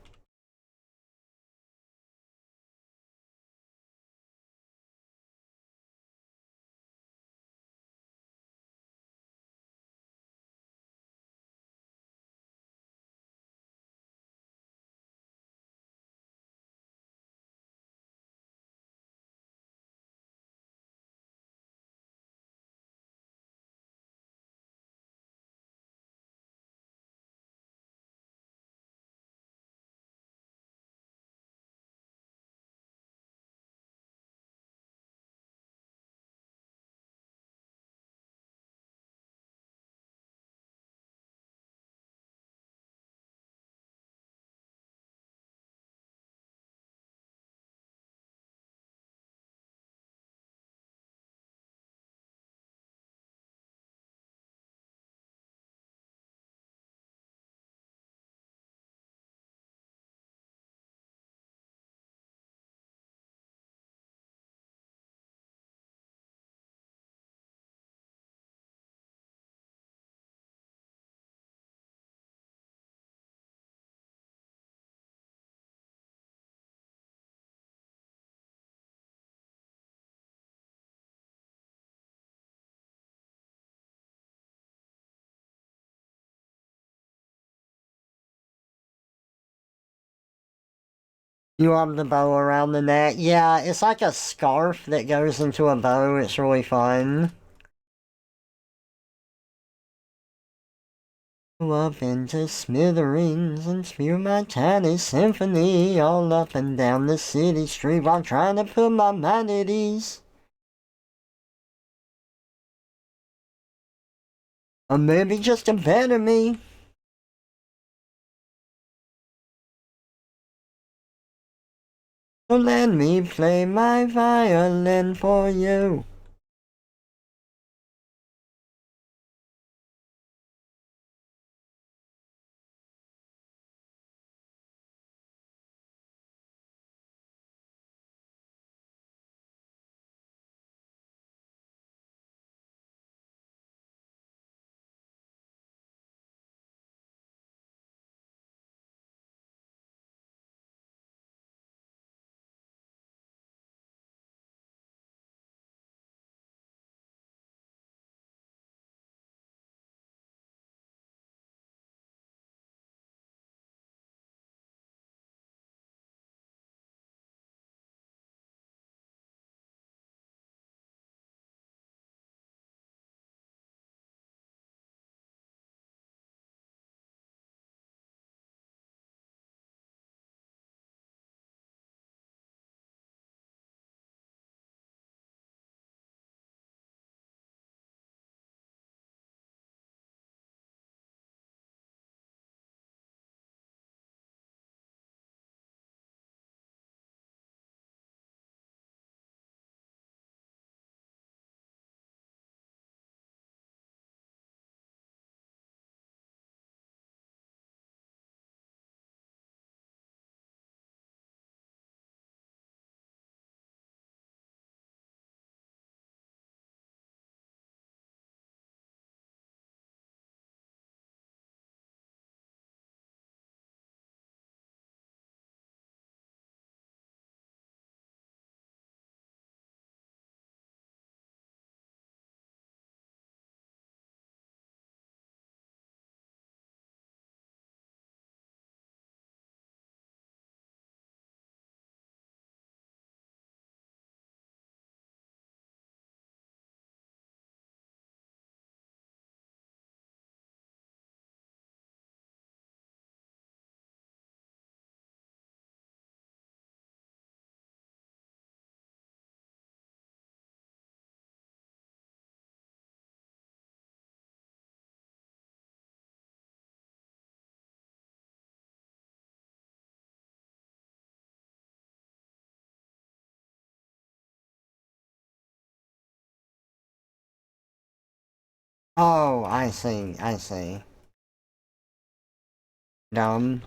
You love the bow around the neck? Yeah, it's like a scarf that goes into a bow. It's really fun. Up into smithereens and spew my tiny symphony all up and down the city street while trying to put my mind at ease. Or maybe just a better me. So let me play my violin for you. Oh, I see, I see. Dumb.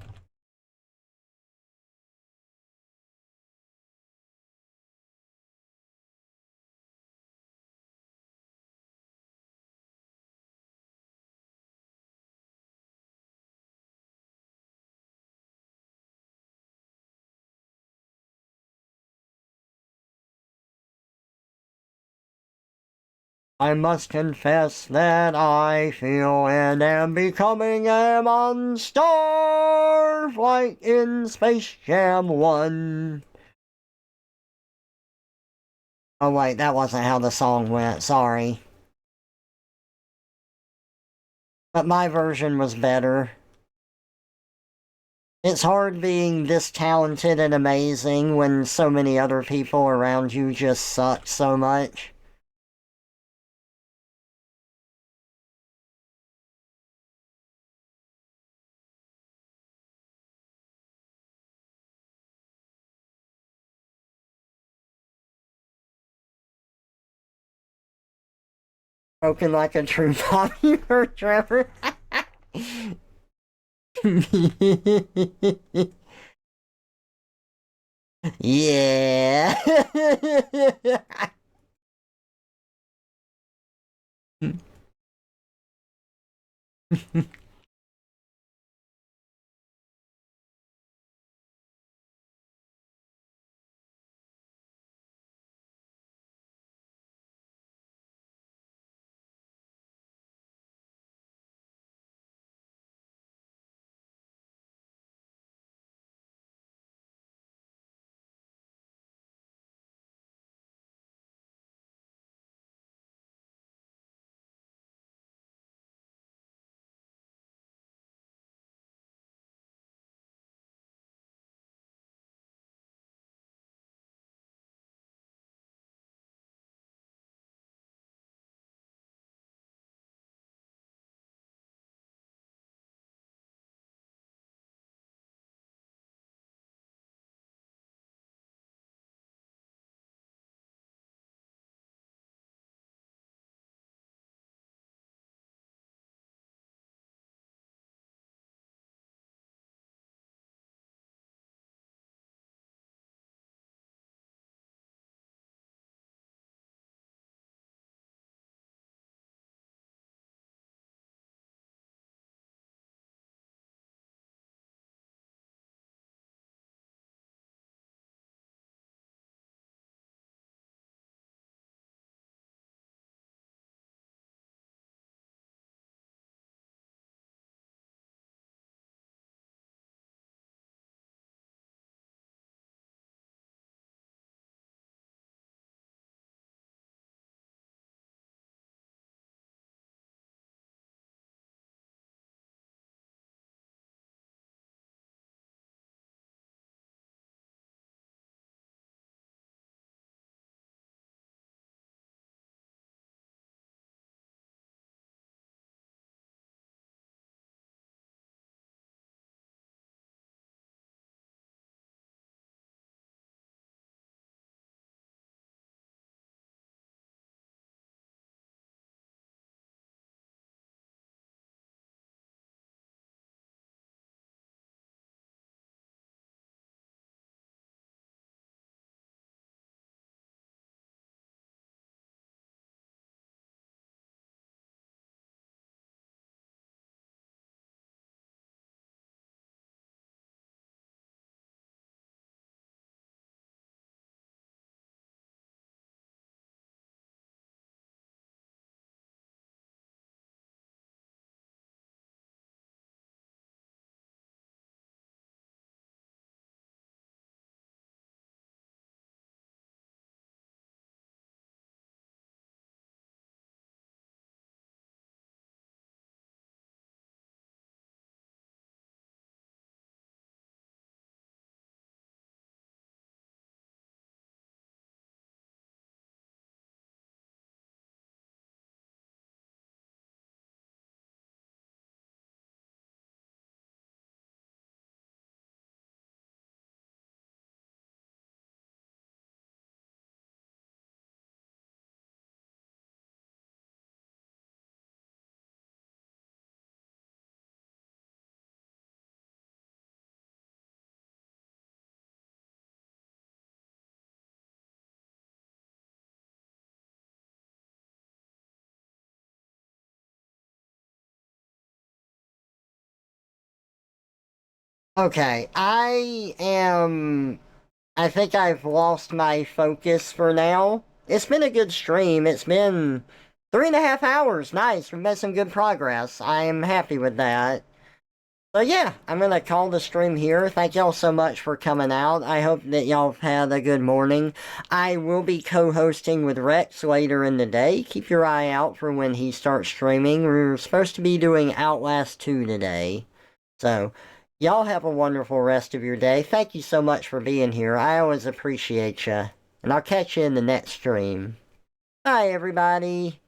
I must confess that I feel and am becoming a monster, like in Space Jam 1. Oh wait, that wasn't how the song went, sorry. But my version was better. It's hard being this talented and amazing when so many other people around you just suck so much. Broken like a true popular Trevor. Yeah. Okay, I think I've lost my focus for now. It's been a good stream. It's been 3.5 hours. Nice. We've made some good progress. I am happy with that. So yeah, I'm gonna call the stream here. Thank y'all so much for coming out. I hope that y'all have had a good morning. I will be co-hosting with Rex later in the day. Keep your eye out for when he starts streaming. We're supposed to be doing Outlast 2 today. So, y'all have a wonderful rest of your day. Thank you so much for being here. I always appreciate you. And I'll catch you in the next stream. Bye, everybody.